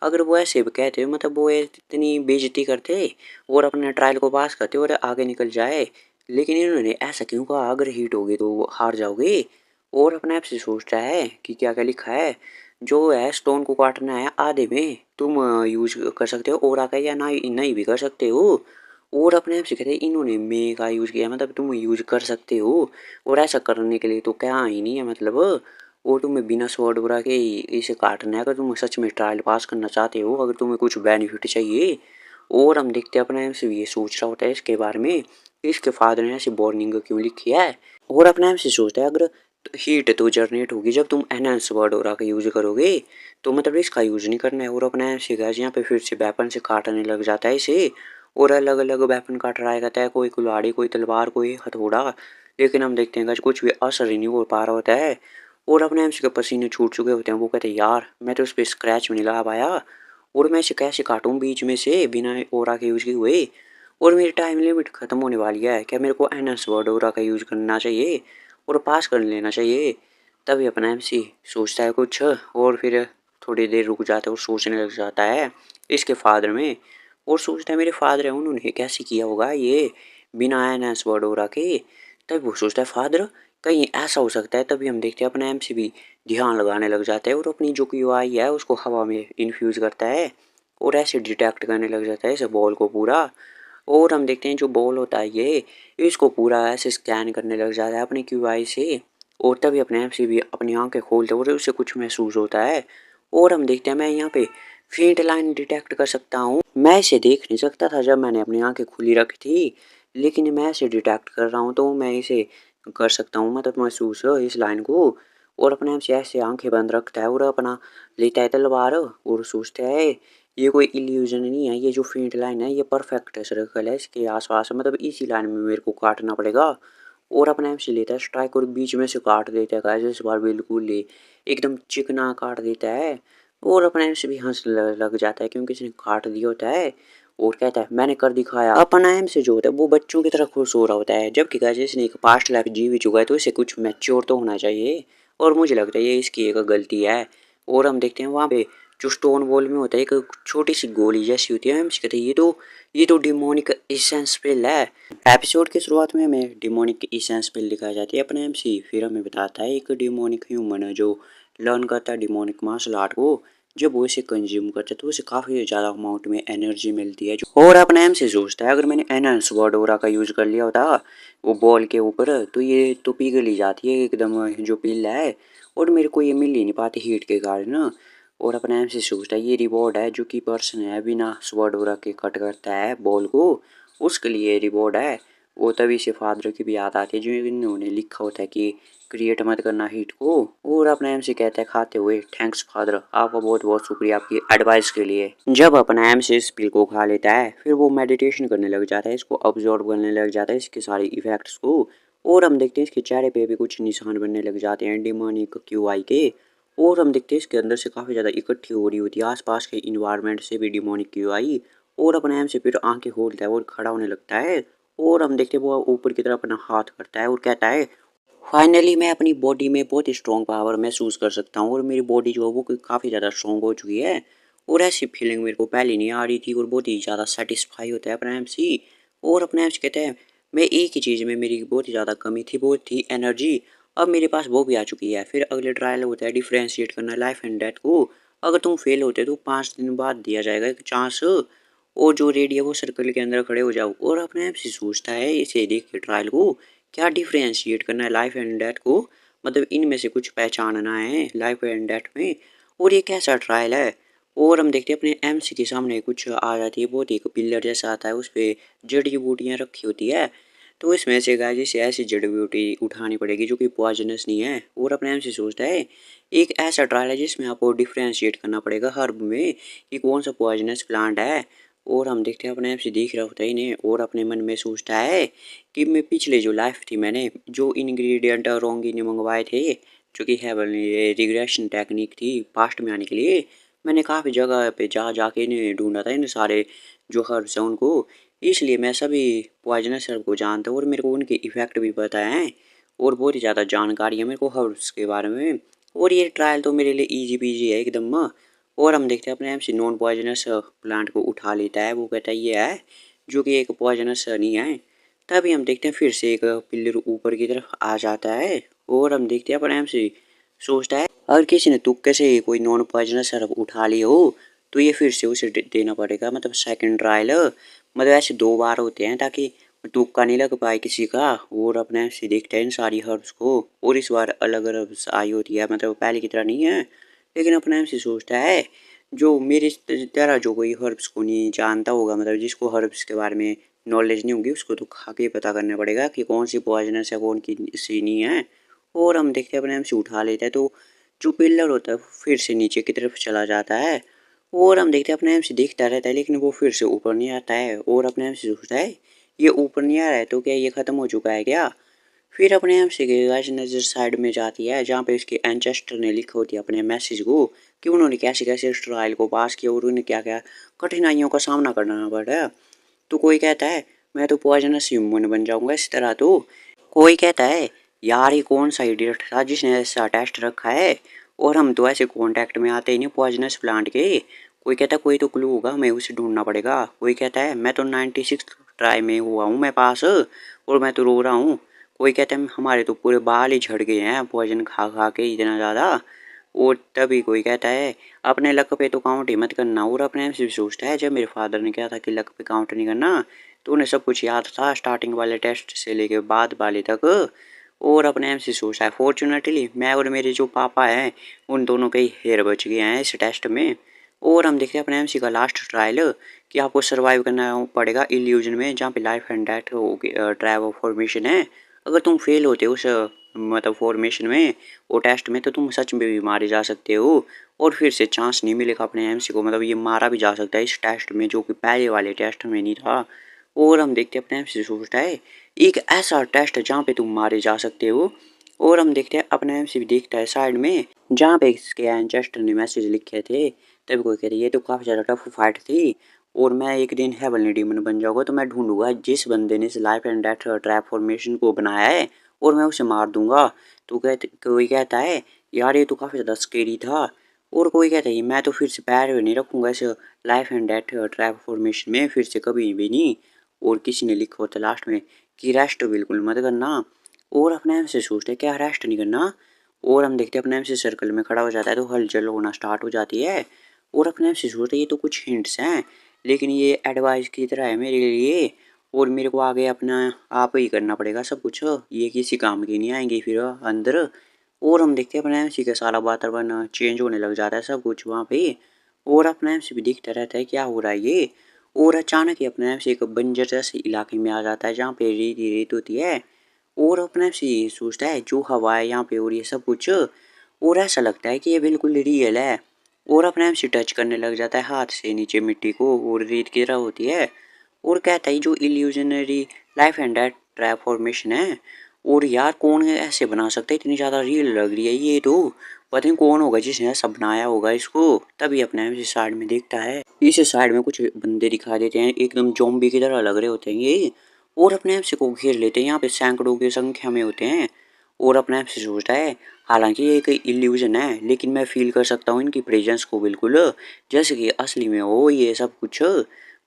अगर वो ऐसे कहते मतलब वो इतनी बेइज्जती करते और अपने ट्रायल को पास करते और आगे निकल जाए। लेकिन इन्होंने ऐसा क्यों कहा अगर हीट होगी तो हार जाओगे। और अपने आप से सोचता है कि क्या क्या लिखा है। जो है स्टोन को काटना है आधे में तुम यूज कर सकते हो और आका या ना नहीं भी कर सकते हो। और अपने आप से कहते हैं इन्होंने मे का यूज किया मतलब तुम यूज कर सकते हो। और ऐसा करने के लिए तो क्या ही नहीं है मतलब। और तुम्हें बिना स्वॉर्ड बुरा के इसे काटना है अगर तुम सच में ट्रायल पास करना चाहते हो, अगर तुम्हें कुछ बेनिफिट चाहिए। और हम देखते हैं अपने आप से ये सोच रहा होता है इसके बारे में इसके फादर ने ऐसी वार्निंग क्यों लिखी है। और अपने आप से सोचता है अगर हीट तो जनरेट होगी जब तुम एनहांस वर्ड ओरा का यूज करोगे, तो मतलब इसका यूज नहीं करना है। और अपने आप से गैस यहाँ पे फिर से वेपन से काटने लग जाता है इसे। और अलग अलग वेपन का ट्राई करता है, कोई कुल्हाड़ी कोई तलवार कोई हथौड़ा। लेकिन हम देखते हैं गैस कुछ भी असर ही नहीं हो पा रहा होता है। और अपने एमसी के पसीने छूट चुके होते हैं। वो कहते हैं यार मैं तो उस पर स्क्रैच भी नहीं लगा पाया और मैं इसे कैसे काटूं बीच में से बिना ओरा के यूज किए हुए। और मेरी टाइम लिमिट खत्म होने वाली है, क्या मेरे को एनहांस वर्ड ओरा का यूज करना चाहिए और पास कर लेना चाहिए। तभी अपना एमसी सोचता है कुछ और फिर थोड़ी देर रुक जाता है और सोचने लग जाता है इसके फादर में। और सोचता है मेरे फादर है उन्होंने कैसे किया होगा ये बिना एनहांस वर्ड ओरा के। तभी वो सोचता है फादर कहीं ऐसा हो सकता है। तभी हम देखते हैं अपना एमसी भी ध्यान लगाने लग जाता है और अपनी जो क्यूआई है उसको हवा में इन्फ्यूज करता है और ऐसे डिटेक्ट करने लग जाता है इस बॉल को पूरा। और हम देखते हैं जो बॉल होता है ये इसको पूरा ऐसे स्कैन करने लग जाता है अपनी क्यूआई से। और तभी अपने आप से भी अपनी आंखें खोलते और उसे कुछ महसूस होता है। और हम देखते हैं मैं यहाँ पे फेंट लाइन डिटेक्ट कर सकता हूँ। मैं इसे देख नहीं सकता था जब मैंने अपनी आंखें खुली रखी थी, लेकिन मैं इसे डिटेक्ट कर रहा हूँ तो मैं इसे कर सकता हूँ मतलब महसूस इस लाइन को। और अपने आप से ऐसे आंखें बंद रखता है और अपना लेता है तलवार और सोचता है ये कोई इल्यूजन नहीं है, ये जो फेंट लाइन है ये परफेक्ट सर्कल है इसके आसपास, मतलब इसी लाइन में मेरे को काटना पड़ेगा। और अपने आप से लेता है स्ट्राइक और बीच में से काट देता है गाइस इस बार बिल्कुल ही एकदम चिकना काट देता है। और अपने आप से भी हंस लग जाता है क्योंकि इसने काट दिया होता है। और कहता है मैंने कर दिखाया। अपना एम से जो होता है वो बच्चों की तरह खुश हो रहा होता है, जबकि गाइस इसने एक पास्ट लाइफ जी भी चुका है तो इसे कुछ मैच्योर तो होना चाहिए। और मुझे लगता है ये इसकी एक गलती है। और हम देखते हैं वहाँ पे जो स्टोन वॉल में होता है एक छोटी सी गोली जैसी होती है, हम कहते हैं ये तो ये तो डिमोनिक इसेंस पिल है। एपिसोड की शुरुआत में हमें डिमोनिक इसेंस पिल दिखाई जाती है अपने एमसी, फिर हमें बताता है एक डिमोनिक ह्यूमन है जो लर्न करता है डिमोनिक मार्शल आर्ट को। जब वो इसे कंज्यूम करता है तो उसे काफ़ी ज़्यादा अमाउंट में एनर्जी मिलती है और अपने एम से सोचता है अगर मैंने एनहांस वर्ड ओरा का यूज़ कर लिया होता वो बॉल के ऊपर तो ये तो पिघल ही जाती है एकदम जो पिल है, और मेरे को ये मिल ही नहीं पाती हीट के कारण। और अपने एम से सोचता है ये रिवॉर्ड है जो कि पर्सन है बिना स्वॉर्ड ओरा के कट करता है बॉल को, उसके लिए रिवॉर्ड है। वो तभी से फादर की भी याद आती है जो इन्होंने लिखा होता है कि क्रिएट मत करना हीट को। और अपना एम से कहता है खाते हुए थैंक्स फादर, आपका बहुत बहुत शुक्रिया आपकी एडवाइस के लिए। जब अपना एम से इस पिल को खा लेता है फिर वो मेडिटेशन करने लग जाता है, इसको ऑब्जर्व करने लग जाता है इसके सारे इफेक्ट्स को। और हम देखते हैं इसके चेहरे पे भी कुछ निशान बनने लग जाते हैं डिमोनिक क्यूआई के। और हम देखते हैं इसके अंदर से काफ़ी ज़्यादा इकट्ठी हो रही होती है आसपास के इन्वायरमेंट से भी डिमोनिक क्यूआई। और अपने एम से फिर आंखें खोलता है और खड़ा होने लगता है। और हम देखते हैं वो ऊपर की तरफ अपना हाथ करता है और कहता है फाइनली मैं अपनी बॉडी में बहुत ही स्ट्रॉन्ग पावर महसूस कर सकता हूँ और मेरी बॉडी जो है वो काफ़ी ज़्यादा स्ट्रॉन्ग हो चुकी है। और ऐसी फीलिंग मेरे को पहले नहीं आ रही थी और बहुत ही ज़्यादा सेटिस्फाई होता है अपना एमसी। और अपने एम्स कहते हैं मैं एक ही चीज़ में मेरी बहुत ही ज़्यादा कमी थी वो थी एनर्जी, अब मेरे पास वो भी आ चुकी है। फिर अगले ट्रायल होता है डिफ्रेंशिएट करना लाइफ एंड डेथ को। अगर तुम फेल होते तो 5 दिन बाद दिया जाएगा एक चांस, और जो रेडी है वो सर्कल के अंदर खड़े हो जाओ। और अपने एम से सोचता है इसे देख के ट्रायल को क्या डिफ्रेंशिएट करना है लाइफ एंड डेथ को, मतलब इनमें से कुछ पहचानना है लाइफ एंड डेथ में। और ये कैसा ट्रायल है। और हम देखते हैं अपने एमसी के सामने कुछ आ जाती है बहुत ही पिलर जैसा आता है उस पर जड़ी बूटियाँ रखी होती है। तो इसमें से गाय जैसे ऐसी जड़ी बूटी उठानी पड़ेगी जो कि पॉइजनस नहीं है। और अपने एमसी सोचता है एक ऐसा ट्रायल है जिसमें आपको डिफ्रेंशिएट करना पड़ेगा हर्ब में कि कौन सा पॉइजनस प्लांट है। और हम देखते हैं अपने आप से देख रहा होता है इन्हें और अपने मन में सोचता है कि मैं पिछले जो लाइफ थी मैंने जो इंग्रेडिएंट रॉन्ग इन्हें मंगवाए थे जो कि है रिग्रेशन टेक्निक थी पास्ट में आने के लिए, मैंने काफ़ी जगह पे जा जाके इन्हें ढूंढा था इन सारे जो हर्ब्स हैं उनको। इसलिए मैं सभी पॉइजनस हर्ब को जानता हूँ और मेरे को उनके इफ़ेक्ट भी पता है और बहुत ही ज़्यादा जानकारी है मेरे को हर्ब्स के बारे में। और ये ट्रायल तो मेरे लिए ईजी पीजी है एकदम। और हम देखते हैं अपने आप से नॉन पॉइजनस प्लांट को उठा लेता है, वो कहता है ये है जो कि एक पॉइजनस नहीं है। तभी हम देखते हैं फिर से एक पिल्लर ऊपर की तरफ आ जाता है। और हम देखते हैं अपने आप से सोचता है अगर किसी ने तुक्के से कोई नॉन पॉइजनस हर्ब उठा लिया हो तो ये फिर से उसे देना पड़ेगा, मतलब सेकंड ट्रायल, मतलब ऐसे 2 बार होते हैं ताकि तुक्का नहीं लग पाए किसी का। और अपने आप से देखते हैं इन सारी हर्ब्स को और इस बार अलग हर्ब्स आई होती है, मतलब पहले की तरह नहीं है। लेकिन अपने आप से सोचता है जो मेरे तरह जो कोई हर्ब्स को नहीं जानता होगा, मतलब जिसको हर्ब्स के बारे में नॉलेज नहीं होगी उसको तो खा के पता करना पड़ेगा कि कौन सी पॉइजनस है कौन की सी नहीं है। और हम देखते हैं अपने आप से उठा लेते हैं तो जो पिल्लर होता है फिर से नीचे की तरफ चला जाता है। और हम देखते हैं अपने आप से देखता रहता है लेकिन वो फिर से ऊपर नहीं आता है। और अपने आप से सोचता है ये ऊपर नहीं आ रहा है तो क्या ये ख़त्म हो चुका है क्या। फिर अपने आप से गाइस नज़र साइड में जाती है जहाँ पे उसके एंचेस्टर ने लिखा होती है अपने मैसेज को कि उन्होंने कैसे कैसे इस ट्रायल को पास किया और उन्हें क्या क्या कठिनाइयों का सामना करना पड़ा। तो कोई कहता है मैं तो पॉइजनस ह्यूमन बन जाऊंगा इस तरह। तो कोई कहता है यार ये कौन सा इडियट था जिसने ऐसा टेस्ट रखा है और हम तो ऐसे कांटेक्ट में आते ही नहीं पॉइजनस प्लांट के। कोई कहता है कोई तो क्लू होगा हमें उसे ढूंढना पड़ेगा। कोई कहता है मैं तो 96 ट्राई में हुआ हूँ मैं पास और मैं तो रो रहा हूँ। कोई कहता है हमारे तो पूरे बाल ही झड़ गए हैं पॉइजन खा खा के इतना ज़्यादा। और तभी कोई कहता है अपने लक पे तो काउंट ही मत करना। और अपने आप से भी सोचता है जब मेरे फादर ने कहा था कि लक पे काउंट नहीं करना तो उन्हें सब कुछ याद था स्टार्टिंग वाले टेस्ट से लेके बाद वाले तक। और अपने आप से सोचता है फॉर्चुनेटली मैं और मेरे जो पापा हैं उन दोनों के ही हेयर बच गए हैं इस टेस्ट में। और हम देखते हैं अपने एमसी का लास्ट ट्रायल कि आपको सरवाइव करना पड़ेगा इल्यूजन में जहाँ पे life and death trial formation है। अगर तुम फेल होते हो उस मतलब फॉर्मेशन में वो टेस्ट में तो तुम सच में भी मारे जा सकते हो और फिर से चांस नहीं मिलेगा अपने एमसी को, मतलब ये मारा भी जा सकता है इस टेस्ट में जो कि पहले वाले टेस्ट में नहीं था। और हम देखते हैं अपने एमसी सोचता है एक ऐसा टेस्ट है जहाँ पे तुम मारे जा सकते हो। और हम देखते हैं अपने एमसी भी देखता है साइड में जहाँ पे इसके एंचेस्टर ने मैसेज लिखे थे। तभी कोई कहते ये तो काफ़ी ज़्यादा टफ फाइट थी और मैं एक दिन हेवनली डीमन बन जाऊंगा तो मैं ढूंढूंगा जिस बंदे ने इस life and death trap formation को बनाया है और मैं उसे मार दूंगा। तो कहते कोई कहता है यार ये तो काफ़ी ज़्यादा स्केरी था और कोई कहता है मैं तो फिर से पैर भी नहीं रखूँगा इस life and death trap formation में फिर से कभी भी नहीं। और किसी ने लिखा होता लास्ट में कि रेस्ट बिल्कुल मत करना। और अपने आप से सोचते क्या रेस्ट नहीं करना। और हम देखते हैं अपने आप से सर्कल में खड़ा हो जाता है तो हलचल होना स्टार्ट हो जाती है। और अपने आप से सोचते ये तो कुछ हिंट्स हैं लेकिन ये एडवाइस की तरह है मेरे लिए। और मेरे को आगे अपना आप ही करना पड़ेगा सब कुछ, ये किसी काम की नहीं आएंगी फिर अंदर। और हम देखते हैं अपने एमसी का सारा वातावरण चेंज होने लग जाता है सब कुछ वहाँ पे। और अपने एमसी भी दिखता रहता है क्या हो रहा है ये। और अचानक ही अपने एमसी एक बंजर जैसे इलाके में आ जाता है जहाँ पे रेत ही रेत होती है। और अपने एमसी सोचता है जो हवा है यहाँ पे और ये सब कुछ, और ऐसा लगता है कि ये बिल्कुल रियल है। और अपने एमसी टच करने लग जाता है हाथ से नीचे मिट्टी को और रेत की तरह होती है। और कहता है जो illusionary life and death transformation है। और यार कौन है ऐसे बना सकता है, इतनी ज़्यादा रियल लग रही है ये तो। पता नहीं कौन होगा जिसने ऐसा बनाया होगा इसको। तभी अपने आप इस साइड में देखता है, इस साइड में कुछ बंदे दिखा देते हैं एकदम जोम्बी की तरह लग रहे होते हैं ये। और अपने आप से को घेर लेते हैं, यहाँ पे सैकड़ों की संख्या में होते हैं। और अपने आप से सोचता है हालांकि ये एक इल्यूजन है लेकिन मैं फील कर सकता हूँ इनकी प्रेजेंस को बिल्कुल जैसे कि असली में हो ये सब कुछ।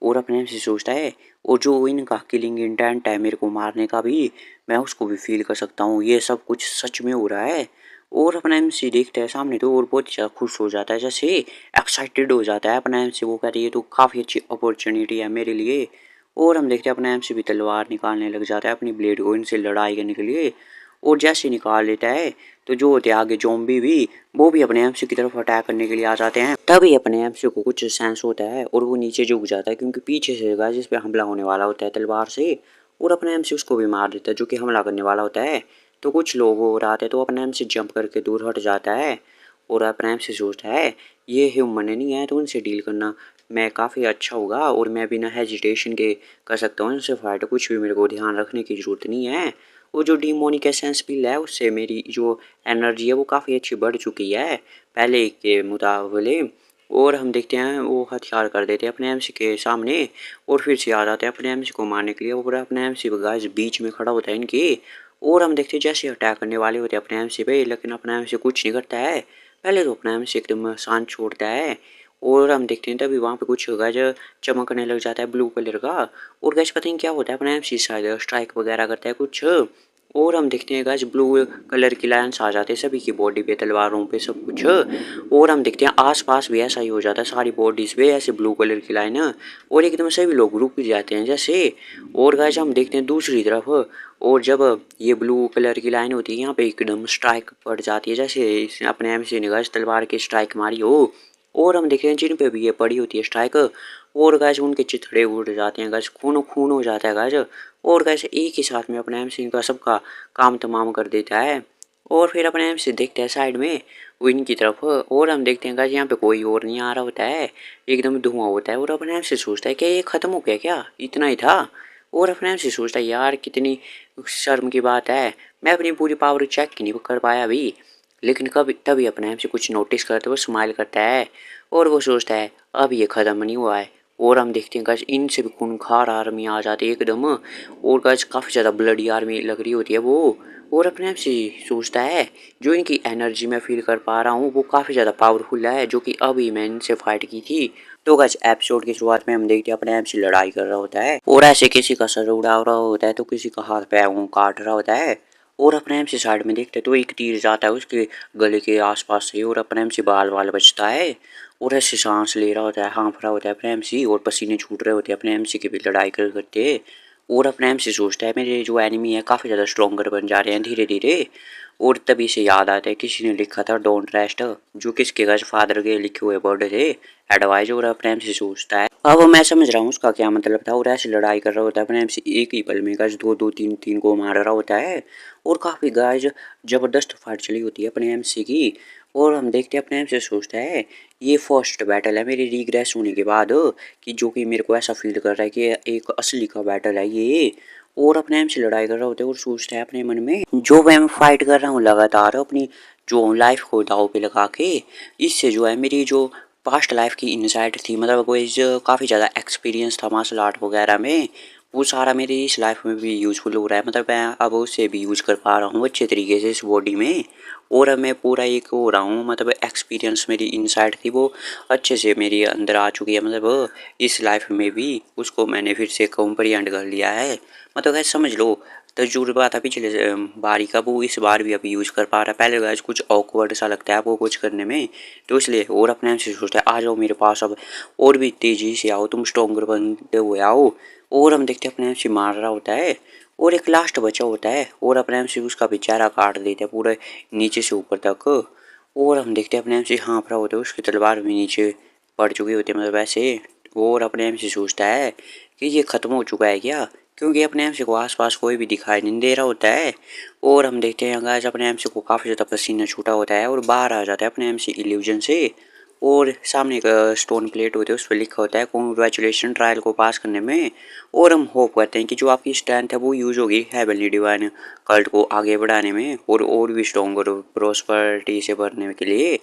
और अपने आप से सोचता है और जो इनका किलिंग इंटेंट है मेरे को मारने का भी, मैं उसको भी फील कर सकता हूँ ये सब कुछ सच में हो रहा है। और अपना एमसी देखता है सामने तो और बहुत ज़्यादा खुश हो जाता है, जैसे एक्साइटेड हो जाता है अपना एमसी। वो कहते हैं ये तो काफ़ी अच्छी अपॉर्चुनिटी है मेरे लिए। और हम देखते हैं अपना एमसी भी तलवार निकालने लग जाता है अपनी ब्लेड को इनसे लड़ाई करने के लिए। और जैसे निकाल लेता है तो जो होते हैं आगे जोम्बी भी, वो भी अपने एमसी की तरफ अटैक करने के लिए आ जाते हैं। तभी अपने एमसी को कुछ सेंस होता है और वो नीचे झुक जाता है क्योंकि पीछे से गाइस जिस पे हमला होने वाला होता है तलवार से। और अपने एमसी उसको भी मार देता है जो कि हमला करने वाला होता है। तो कुछ लोग और आते हैं तो अपने एमसी जंप करके दूर हट जाता है। और अपने एमसी सोचता है ये ह्यूमन नहीं है तो उनसे डील करना मैं काफ़ी अच्छा होगा और मैं बिना हेजिटेशन के कर सकता हूँ उनसे फाइट, कुछ भी मेरे को ध्यान रखने की ज़रूरत नहीं है। वो जो डीमोनिक एसेंस पिल है उससे मेरी जो एनर्जी है वो काफ़ी अच्छी बढ़ चुकी है पहले के मुकाबले। और हम देखते हैं वो हथियार कर देते हैं अपने एमसी के सामने और फिर से आ जाते हैं अपने एमसी को मारने के लिए। वो पूरा अपने एमसी गाइस बीच में खड़ा होता है इनके। और हम देखते हैं जैसे अटैक करने वाले होते हैं अपने एमसी पे लेकिन अपना एमसी कुछ नहीं करता है। पहले तो अपना एमसी एकदम शांत छोड़ता है। और हम देखते हैं तभी वहाँ पे कुछ गाइस चमकने लग जाता है ब्लू कलर का। और गाइस पता नहीं क्या होता है अपना एमसी शायद स्ट्राइक वगैरह करता है कुछ। और हम देखते हैं गाइस ब्लू कलर की लाइन्स आ जाते हैं सभी की बॉडी पे तलवारों पे सब कुछ। और हम देखते हैं आसपास भी ऐसा ही हो जाता है सारी बॉडीज पे ऐसे ब्लू कलर की लाइन। और एकदम सभी लोग रुक जाते हैं जैसे। और गाइस हम देखते हैं दूसरी तरफ, और जब ये ब्लू कलर की लाइन होती है यहाँ पे एकदम स्ट्राइक पड़ जाती है जैसे अपने एमसी ने गाइस तलवार की स्ट्राइक मारी हो। और हम देखते हैं जिन पे भी ये पड़ी होती है स्ट्राइक, और गाइस उनके चिथड़े उड़ जाते हैं गाइस, खून खून हो जाता है गाइस। और गाइस एक ही साथ में अपने एमसी का सबका काम तमाम कर देता है। और फिर अपने एमसी देखते हैं साइड में विन की तरफ, और हम देखते हैं गाइस यहाँ पे कोई और नहीं आ रहा होता है, एकदम धुआं होता है। और अपने एमसी सोचता है कि ये खत्म हो गया क्या, इतना ही था। और अपने एमसी सोचता है यार कितनी शर्म की बात है, मैं अपनी पूरी पावर चेक नहीं कर पाया अभी। लेकिन कभी तभी अपने एमसी कुछ नोटिस करते हुए स्माइल करता है और वो सोचता है अब ये खत्म नहीं हुआ है। और हम देखते हैं गाइस इनसे भी खूंखार आर्मी आ जाती है एकदम। और गाइस काफ़ी ज़्यादा ब्लडी आर्मी लग रही होती है वो। और अपने आप से सोचता है जो इनकी एनर्जी मैं फील कर पा रहा हूँ वो काफ़ी ज़्यादा पावरफुल है जो कि अभी मैं इनसे फाइट की थी। तो गाइस एपिसोड की शुरुआत में हम देखते हैं अपने आप से लड़ाई कर रहा होता है और ऐसे किसी का सर उड़ा रहा होता है तो किसी का हाथ पैर काट रहा होता है। और अपने एम से साइड में देखते तो एक तीर जाता है उसके गले के आसपास से और अपने एम से बाल बाल बचता है। और ऐसे सांस ले रहा होता है, हाँफ रहा होता है अपने एमसी, और पसीने छूट रहे होते हैं अपने एमसी के भी लड़ाई करते। और अपने एमसी सोचता है मेरे जो एनिमी है काफ़ी ज़्यादा स्ट्रॉन्गर बन जा रहे हैं धीरे धीरे। और तभी से याद आता है किसी ने लिखा था डोंट रेस्ट, जो किसके घर फादर के लिखे हुए वर्ड थे एडवाइज। और अपने एमसी सोचता है अब मैं समझ रहा हूँ उसका क्या मतलब था। और ऐसे लड़ाई कर रहा होता है अपने एमसी एक ही पल में गाइस दो दो तीन तीन को मार रहा होता है। और काफ़ी गाइस ज़बरदस्त फाइट चली होती है अपने एमसी की। और हम देखते हैं अपने एमसी सोचता है ये फर्स्ट बैटल है मेरी रिग्रेस होने के बाद, कि जो कि मेरे को ऐसा फील कर रहा है कि एक असली का बैटल है ये। और अपने एम से लड़ाई कर रहा होता है और सोचता है अपने मन में जो मैं फाइट कर रहा हूँ लगातार अपनी जो लाइफ को दाव पे लगा के, इससे जो है मेरी जो पास्ट लाइफ की इनसाइट थी, मतलब वो काफ़ी ज़्यादा एक्सपीरियंस था मार्शल आर्ट वगैरह में, वो सारा मेरी इस लाइफ में भी यूज़फुल हो रहा है। मतलब मैं अब उसे भी यूज़ कर पा रहा हूँ अच्छे तरीके से इस बॉडी में। और अब मैं पूरा एक हो रहा हूँ, मतलब एक्सपीरियंस मेरी इनसाइट थी वो अच्छे से मेरी अंदर आ चुकी है। मतलब इस लाइफ में भी उसको मैंने फिर से कॉम्प्रिहेंड कर लिया है। मतलब ऐसे समझ लो, तजुर्बा था पिछले बारी का, वो इस बार भी अभी यूज़ कर पा रहा है। पहले गैस कुछ ऑकवर्ड सा लगता है आपको कुछ करने में, तो इसलिए और अपने आप से सोचता है आ जाओ मेरे पास अब, और भी तेज़ी से आओ, तुम स्ट्रॉन्गर बनते हुए आओ। और हम देखते हैं अपने आप से मार रहा होता है, और एक लास्ट बचा होता है और अपने आप से उसका भी चेहरा काट देते हैं पूरे नीचे से ऊपर तक। और हम देखते हैं अपने आप से हाँफ रहा होता है, उसकी तलवार भी नीचे पड़ चुकी होती है, मतलब ऐसे। और अपने आप से सोचता है कि ये ख़त्म हो चुका है क्या, क्योंकि अपने एम सी को आसपास कोई भी दिखाई नहीं दे रहा होता है। और हम देखते हैं गाइस अपने एम सी को काफ़ी ज़्यादा पसीना छूटा होता है और बाहर आ जाता है अपने एम सी इल्यूजन से। और सामने एक स्टोन प्लेट होती है, उस पर लिखा होता है कॉन्ग्रेचुलेशन ट्रायल को पास करने में। और हम होप करते हैं कि जो आपकी स्ट्रेंथ है वो यूज़ होगी हेवनली डिवाइन कल्ट को आगे बढ़ाने में और भी स्ट्रॉन्ग और प्रोस्परिटी से भरने के लिए।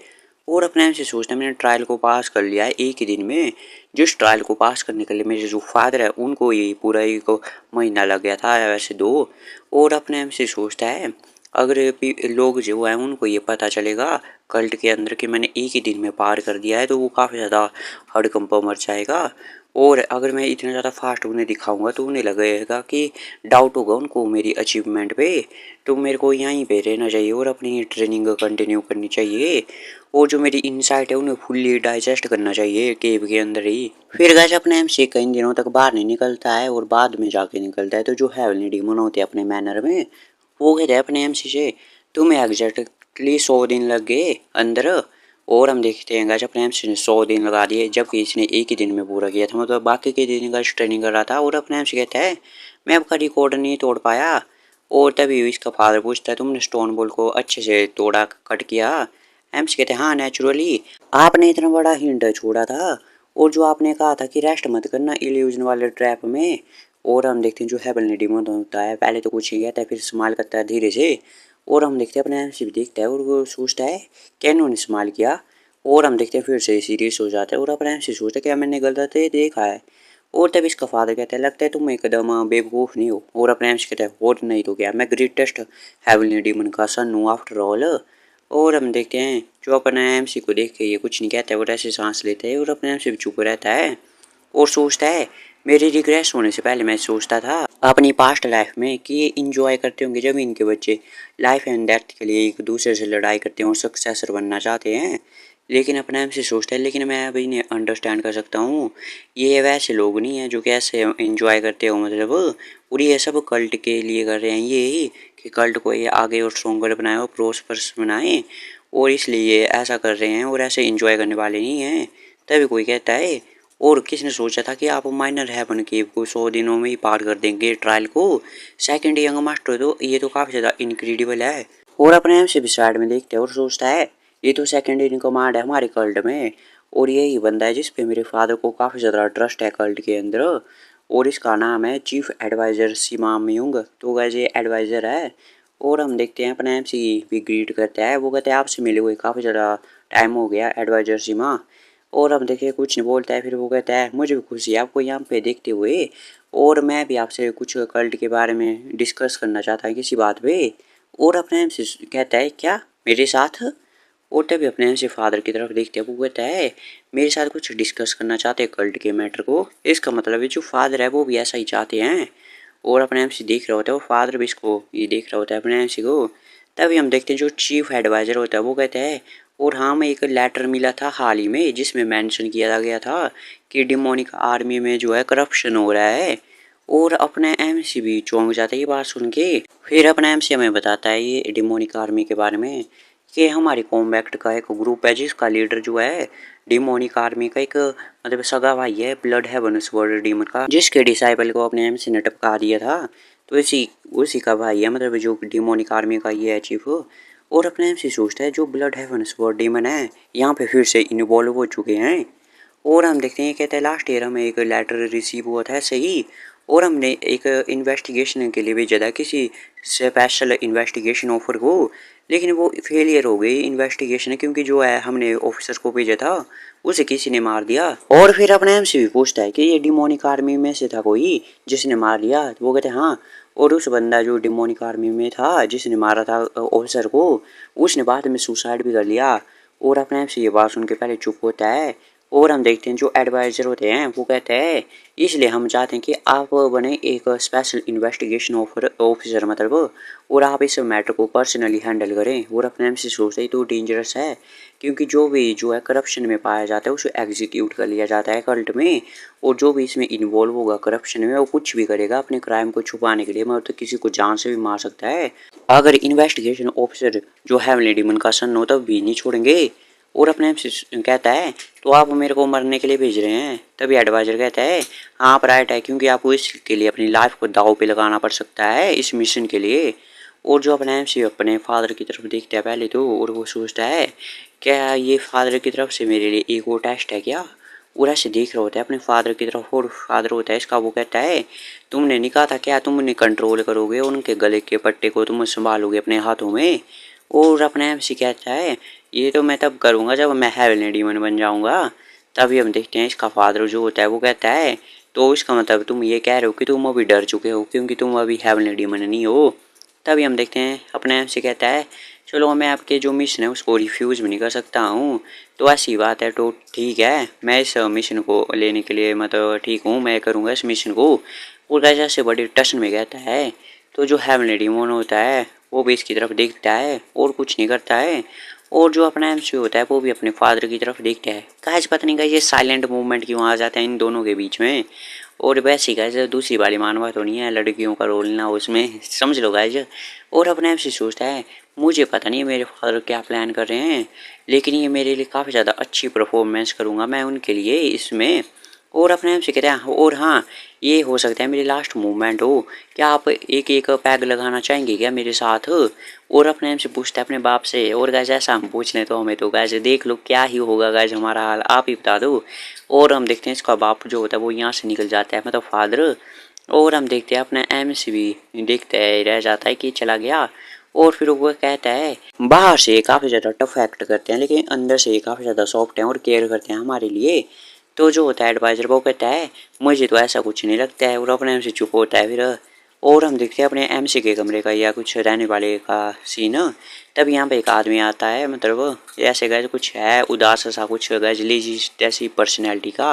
और अपने आप से सोचते हैं मैंने ट्रायल को पास कर लिया है एक ही दिन में। जिस ट्रायल को पास करने के लिए मेरे जो फादर है उनको ये पूरा एक महीना लग गया था, वैसे 2। और अपने आप से सोचता है अगर लोग जो है उनको ये पता चलेगा कल्ट के अंदर कि मैंने एक ही दिन में पार कर दिया है, तो वो काफ़ी ज़्यादा हड़कंप मच जाएगा। और अगर मैं इतना ज़्यादा फास्ट उन्हें दिखाऊंगा तो उन्हें लगेगा कि डाउट होगा उनको मेरी अचीवमेंट पे। तो मेरे को यहीं पे रहना चाहिए और अपनी ट्रेनिंग कंटिन्यू करनी चाहिए। और जो मेरी इनसाइट है उन्हें फुल्ली डाइजेस्ट करना चाहिए केव के अंदर ही। फिर गैस अपने एम से कई दिनों तक बाहर नहीं निकलता है और बाद में जाके निकलता है। तो जो हेवनली डीमन होते हैं अपने मैनर में, वो कहते हैं अपने एम से तुम्हें एग्जैक्टली 100 दिन लग गए अंदर। और हम देखते हैं गैस अपने एम ने 100 दिन लगा दिए, जबकि इसने एक ही दिन में पूरा किया था। मतलब बाकी के दिन गैस ट्रेनिंग कर रहा था। और अपने एम से कहता है मैं आपका रिकॉर्ड नहीं तोड़ पाया। और तभी इसका फादर पूछता है तुमने स्टोन बॉल को अच्छे से तोड़ा, कट किया। एम्स कहते हैं हाँ नेचुरली, आपने इतना बड़ा हिंट छोड़ा था। और जो आपने कहा था कि रेस्ट मत करना इल्यूजन वाले ट्रैप में। और हम देखते हैं जो हेवनली डीमन होता है पहले तो कुछ नहीं कहता है, फिर इस्तेमाल करता है धीरे से। और हम देखते हैं अपने एम्स भी देखता है और वो सोचता है क्या इन्होंने इस्तेमाल किया। और हम देखते हैं फिर से सीरियस हो जाता है और अपने एम्स से सोचता है क्या मैंने गलत देखा है। और तब इसका फादर कहता है लगता है तुम एकदम बेवकूफ़ नहीं हो। और अपने एम्स कहता है और नहीं तो क्या, मैं ग्रेटेस्ट हेवनली डीमन का सन हूँ आफ्टर ऑल। और हम देखते हैं जो अपने एमसी को देख के ये कुछ नहीं कहता है, वो ऐसे सांस लेता है और अपने एमसी भी चुप रहता है और सोचता है मेरे रिग्रेस होने से पहले मैं सोचता था अपनी पास्ट लाइफ में कि ये इंजॉय करते होंगे जब इनके बच्चे लाइफ एंड डेथ के लिए एक दूसरे से लड़ाई करते हैं और सक्सेसर बनना चाहते हैं। लेकिन अपने आप से सोचता है लेकिन मैं अभी इन्हें अंडरस्टैंड कर सकता हूँ, ये वैसे लोग नहीं हैं जो कैसे इंजॉय करते हो, मतलब। और ये सब कल्ट के लिए कर रहे हैं ये कि कल्ट को ये आगे और स्ट्रॉन्गर बनाए और प्रोस्पर्स बनाए, और इसलिए ये ऐसा कर रहे हैं और ऐसे इंजॉय करने वाले नहीं हैं। तभी कोई कहता है और किसने सोचा था कि आप माइनर हेवन केव को 100 दिनों में ही पार कर देंगे ट्रायल को। सेकंड यंग मास्टर, तो ये तो काफ़ी ज़्यादा इनक्रेडिबल है। और अपने आप से भी साइड में देखते हैं और सोचता है ये तो सेकंड इन कमांड है हमारे कल्ट में, और यही बंदा है जिस पे मेरे फादर को काफ़ी ज़्यादा ट्रस्ट है कल्ट के अंदर। और इसका नाम है चीफ एडवाइज़र सीमा म्यूंग। तो वैसे ये एडवाइज़र है। और हम देखते हैं अपने एमसी भी ग्रीट करता है, वो कहते हैं आपसे मिले हुए काफ़ी ज़्यादा टाइम हो गया एडवाइज़र सीमा। और हम देखिए कुछ नहीं बोलता है, फिर वो कहता है मुझे भी खुशी है आपको यहाँ पे देखते हुए, और मैं भी आपसे कुछ कल्ट के बारे में डिस्कस करना चाहता हूँ किसी बात पे। और अपने एमसी कहता है क्या मेरे साथ। और तभी अपने से फादर की तरफ देखते हैं, वो कहता है मेरे साथ कुछ डिस्कस करना चाहते हैं कल्ट के मैटर को। इसका मतलब है जो फादर है वो भी ऐसा ही चाहते हैं। और अपने एमसी देख रहा होता है, वो फादर भी इसको ये देख रहा होता है अपने एमसी को। तभी हम देखते हैं जो चीफ एडवाइज़र होता है वो कहता है और हाँ मैं एक लेटर मिला था हाल ही में जिसमें मेंशन किया गया था कि डिमोनिक आर्मी में जो है करप्शन हो रहा है। और अपने एमसी भी चौंक जाता है ये बात सुन के। फिर अपना एमसी हमें बताता है ये डिमोनिक आर्मी के बारे में कि हमारी कॉम्बैक्ट का एक ग्रुप है जिसका लीडर जो है डिमोनिक आर्मी का एक मतलब सगा भाई है ब्लड हेवनस वर्ल्ड डीमन का, जिसके डिसाइबल को अपने एमसी ने टपका दिया था। तो इसी उसी का भाई है, मतलब जो डिमोनिक आर्मी का ये है चीफ। और अपने एमसी सोचता है जो ब्लड हेवनस वर्ल्ड डीमन है यहाँ पे फिर से इन्वॉल्व हो चुके हैं। और हम देखते हैं कहते हैं लास्ट ईयर हमें एक लेटर रिसीव हुआ था ऐसे ही, और हमने एक इन्वेस्टिगेशन के लिए भेजा था किसी स्पेशल इन्वेस्टिगेशन ऑफर को। लेकिन वो फेलियर हो गई इन्वेस्टिगेशन, क्योंकि जो है हमने ऑफिसर को भेजा था उसे किसी ने मार दिया। और फिर अपने एम से भी पूछता है कि ये डिमोनिक आर्मी में से था कोई जिसने मार दिया, तो वो कहते हैं हाँ। और उस बंदा जो डिमोनिक आर्मी में था जिसने मारा था ऑफिसर को, उसने बाद में सुसाइड भी कर लिया। और अपने एम से ये बात सुन के पहले चुप होता है। और हम देखते हैं जो एडवाइजर होते हैं वो कहते हैं इसलिए हम चाहते हैं कि आप बने एक स्पेशल इन्वेस्टिगेशन ऑफिसर, मतलब और आप इस मैटर को पर्सनली हैंडल करें। और अपने एम से सोचते ही तो डेंजरस है, क्योंकि जो भी जो है करप्शन में पाया जाता है उसे एग्जीक्यूट कर लिया जाता है कल्ट में। और जो भी इसमें इन्वॉल्व होगा करप्शन में वो कुछ भी करेगा अपने क्राइम को छुपाने के लिए, मतलब तो किसी को जान से भी मार सकता है। अगर इन्वेस्टिगेशन ऑफिसर जो हेवनली डीमन का सन हो तब भी नहीं छोड़ेंगे। और अपने आप से कहता है तो आप मेरे को मरने के लिए भेज रहे हैं। तभी एडवाइजर कहता है हाँ आप राइट है, क्योंकि आपको इसके लिए अपनी लाइफ को दाव पे लगाना पड़ सकता है इस मिशन के लिए। और जो अपने एम से अपने फादर की तरफ देखता है पहले तो, और वो सोचता है क्या ये फादर की तरफ से मेरे लिए एक और टेस्ट है क्या। और ऐसे देख रहा होता है अपने फादर की तरफ, और फादर होता है इसका, वो कहता है तुमने नहीं कहा था क्या तुम उन्हें कंट्रोल करोगे, उनके गले के पट्टे को तुम संभालोगे अपने हाथों में। और अपने एम से कहता है ये तो मैं तब करूँगा जब मैं हेवनली डीमन बन जाऊँगा। तभी हम देखते हैं इसका फादर जो होता है वो कहता है तो इसका मतलब तुम ये कह रहे हो कि तुम अभी डर चुके हो क्योंकि तुम अभी हेवनली डीमन नहीं हो। तभी हम देखते हैं अपने आप से कहता है चलो मैं आपके जो मिशन है उसको रिफ्यूज़ भी नहीं कर सकता हूँ, तो ऐसी बात है तो ठीक है मैं इस मिशन को लेने के लिए मतलब ठीक हूँ, मैं करूँगा इस मिशन को। और वैसे से बड़ी टशन में कहता है तो जो हेवनली डीमन होता है वो भी इसकी तरफ देखता है और कुछ नहीं करता है। और जो अपना एमसी होता है वो भी अपने फादर की तरफ देखता है। गाइस पता नहीं गाइस ये साइलेंट मूवमेंट क्यों आ जाता है इन दोनों के बीच में। और वैसे गाइस दूसरी वाली मानवा तो नहीं है लड़कियों का रोल ना उसमें, समझ लो गाइस। और अपने एमसी सोचता है मुझे पता नहीं मेरे फादर क्या प्लान कर रहे हैं, लेकिन ये मेरे लिए काफ़ी ज़्यादा अच्छी परफॉर्मेंस करूँगा मैं उनके लिए इसमें। और अपने आप से कहते हैं और हाँ ये हो सकता है मेरी लास्ट मूवमेंट हो, क्या आप एक एक पैग लगाना चाहेंगे क्या मेरे साथ। और अपने आप से पूछता है अपने बाप से। और गाइस ऐसा हम पूछ लें तो हमें तो गाइस देख लो क्या ही होगा गाइस हमारा हाल, आप ही बता दो। और हम देखते हैं इसका बाप जो होता है वो यहाँ से निकल जाता है, मतलब फादर। और हम देखते हैं अपना एम से भी देखते है रह जाता है कि चला गया। और फिर वो कहता है बाहर से काफ़ी ज़्यादा टफ एक्ट करते हैं लेकिन अंदर से काफ़ी ज़्यादा सॉफ्ट हैं और केयर करते हैं हमारे लिए। तो जो होता है एडवाइजर वो कहता है मुझे तो ऐसा कुछ नहीं लगता है, और अपने एम से चुप होता है फिर। और हम देखते हैं अपने एमसी के कमरे का या कुछ रहने वाले का सीन। तब यहाँ पे एक आदमी आता है, मतलब ऐसे गैज कुछ है उदास सा कुछ गैज लीजी जैसी पर्सनैलिटी का।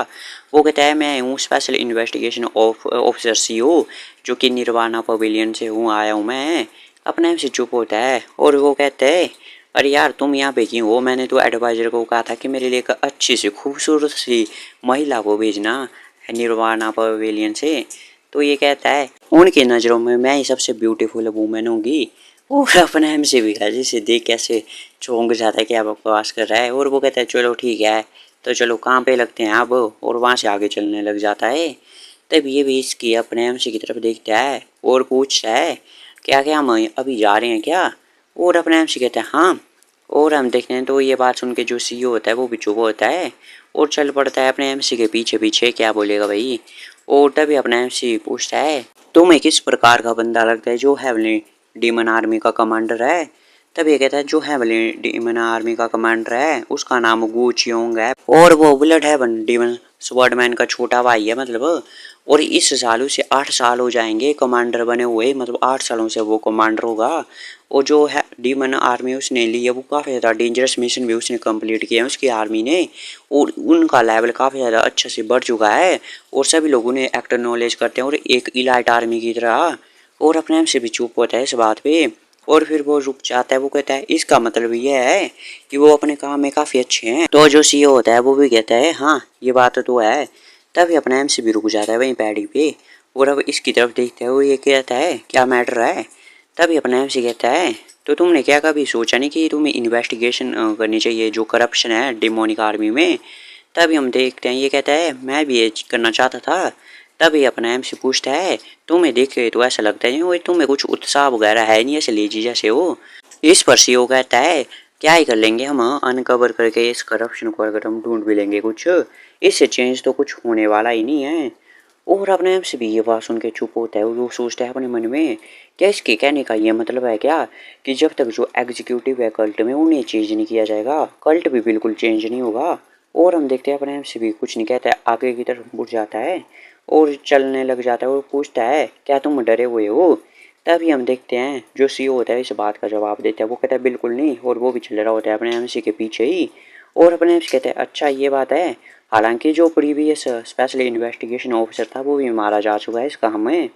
वो कहता है मैं हूँ स्पेशल इन्वेस्टिगेशन ऑफिसर सीओ जो कि निर्वाणा पवेलियन से हूँ आया हूँ मैं। अपने एम से चुप होता है और वो कहते हैं अरे यार तुम यहाँ पे क्यों हो, मैंने तो एडवाइजर को कहा था कि मेरे लिए एक अच्छी सी खूबसूरत सी महिला को भेजना है निर्वाणा पवेलियन से। तो ये कहता है उनकी नज़रों में मैं ही सबसे ब्यूटीफुल वूमेन होंगी। और अपने हम से भी जिसे देख कैसे चौंक जाता है कि आप बकवास कर रहा है। और वो कहता है चलो ठीक है तो चलो काम पे लगते हैं अब, और वहाँ से आगे चलने लग जाता है। तब ये भी इसकी अपने एम सी की तरफ देखता है और पूछता है क्या क्या हम अभी जा रहे हैं क्या। और अपने एम सी कहता है हाँ। और हम देखते हैं तो ये बात सुन के जो सीईओ होता है वो भी चुप होता है और चल पड़ता है अपने एमसी के पीछे पीछे, क्या बोलेगा भाई। और तभी अपना एमसी पूछता है तुम्हें किस प्रकार का बंदा लगता है जो हेवनली डीमन आर्मी का कमांडर है। तब ये कहता है जो हेवनली डीमन आर्मी का कमांडर है उसका नाम गू चियोंग है और वो ब्लड हेवन डीमन स्वॉर्डमैन का छोटा भाई है, मतलब। और इस साल उसे 8 साल हो जाएंगे कमांडर बने हुए, मतलब 8 सालों से वो कमांडर होगा। और जो है डीमन आर्मी उसने ली है वो काफ़ी ज़्यादा डेंजरस मिशन भी उसने कंप्लीट किया है उसकी आर्मी ने, और उनका लेवल काफ़ी ज़्यादा अच्छे से बढ़ चुका है और सभी लोग उन्हें एक्नॉलेज करते हैं और एक इलाइट आर्मी की तरह। और अपने आप से भी चुप होता है इस बात पे और फिर वो रुक जाता है। वो कहता है इसका मतलब ये है कि वो अपने काम में काफ़ी अच्छे हैं। तो जो सीईओ होता है वो भी कहता है हाँ ये बात तो है। तभी अपना एमसी भी रुक जाता है वहीं पैडी पे और अब इसकी तरफ देखते हुए ये कहता है क्या मैटर है। तभी अपना एमसी कहता है तो तुमने क्या कभी सोचा नहीं कि तुम्हें इन्वेस्टिगेशन करनी चाहिए जो करप्शन है डिमोनिक आर्मी में। तभी हम देखते हैं ये कहता है मैं भी ये करना चाहता था। तभी अपना एमसी पूछता है तुम्हें देख के तो ऐसा लगता है वो तुम्हें कुछ उत्साह वगैरह है नहीं, ऐसे लेजी जैसे हो। इस पर सीईओ कहता है क्या ही कर लेंगे हम अनकवर करके इस करप्शन को, अगर हम ढूंढ भी लेंगे कुछ इससे चेंज तो कुछ होने वाला ही नहीं है। और अपने आप से भी ये बात सुन के चुप होता है और वो सोचता है अपने मन में, क्या इसके कहने का ये मतलब है क्या कि जब तक जो एग्जीक्यूटिव है कल्ट में उन्हें चेंज नहीं किया जाएगा, कल्ट भी बिल्कुल चेंज नहीं होगा। और हम देखते हैं अपने आप से भी कुछ नहीं कहता है, आगे की तरफ मुड़ जाता है और चलने लग जाता है और पूछता है, क्या तुम डरे हुए हो? तभी हम देखते हैं जो सीईओ होता है इस बात का जवाब देता है, वो कहता है बिल्कुल नहीं, और वो भी चल रहा होता है अपने एमसी के पीछे ही। और अपने एमसी कहते हैं अच्छा ये बात है, हालांकि जो प्रीवियस स्पेशल इन्वेस्टिगेशन ऑफिसर था वो भी मारा जा चुका है इस काम में।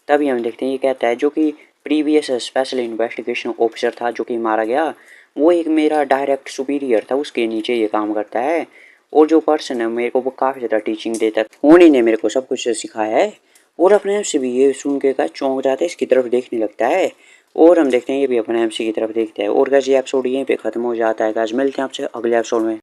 तभी हम देखते हैं ये कहता है जो कि प्रीवियस स्पेशल इन्वेस्टिगेशन ऑफिसर था जो कि मारा गया, वो एक मेरा डायरेक्ट सुपीरियर था, उसके नीचे ये काम करता है। और जो पर्सन है मेरे को वो काफ़ी ज़्यादा टीचिंग देता है, उन्हीं ने मेरे को सब कुछ सिखाया है। और अपने एम से भी ये सुन के का चौंक जाता है, इसकी तरफ देखने लगता है। और हम देखते हैं ये भी अपने एम सी की तरफ देखता है। और गाइस ये एपिसोड यहीं पे ख़त्म हो जाता है गाइस, मिलते हैं आपसे अगले एपिसोड में।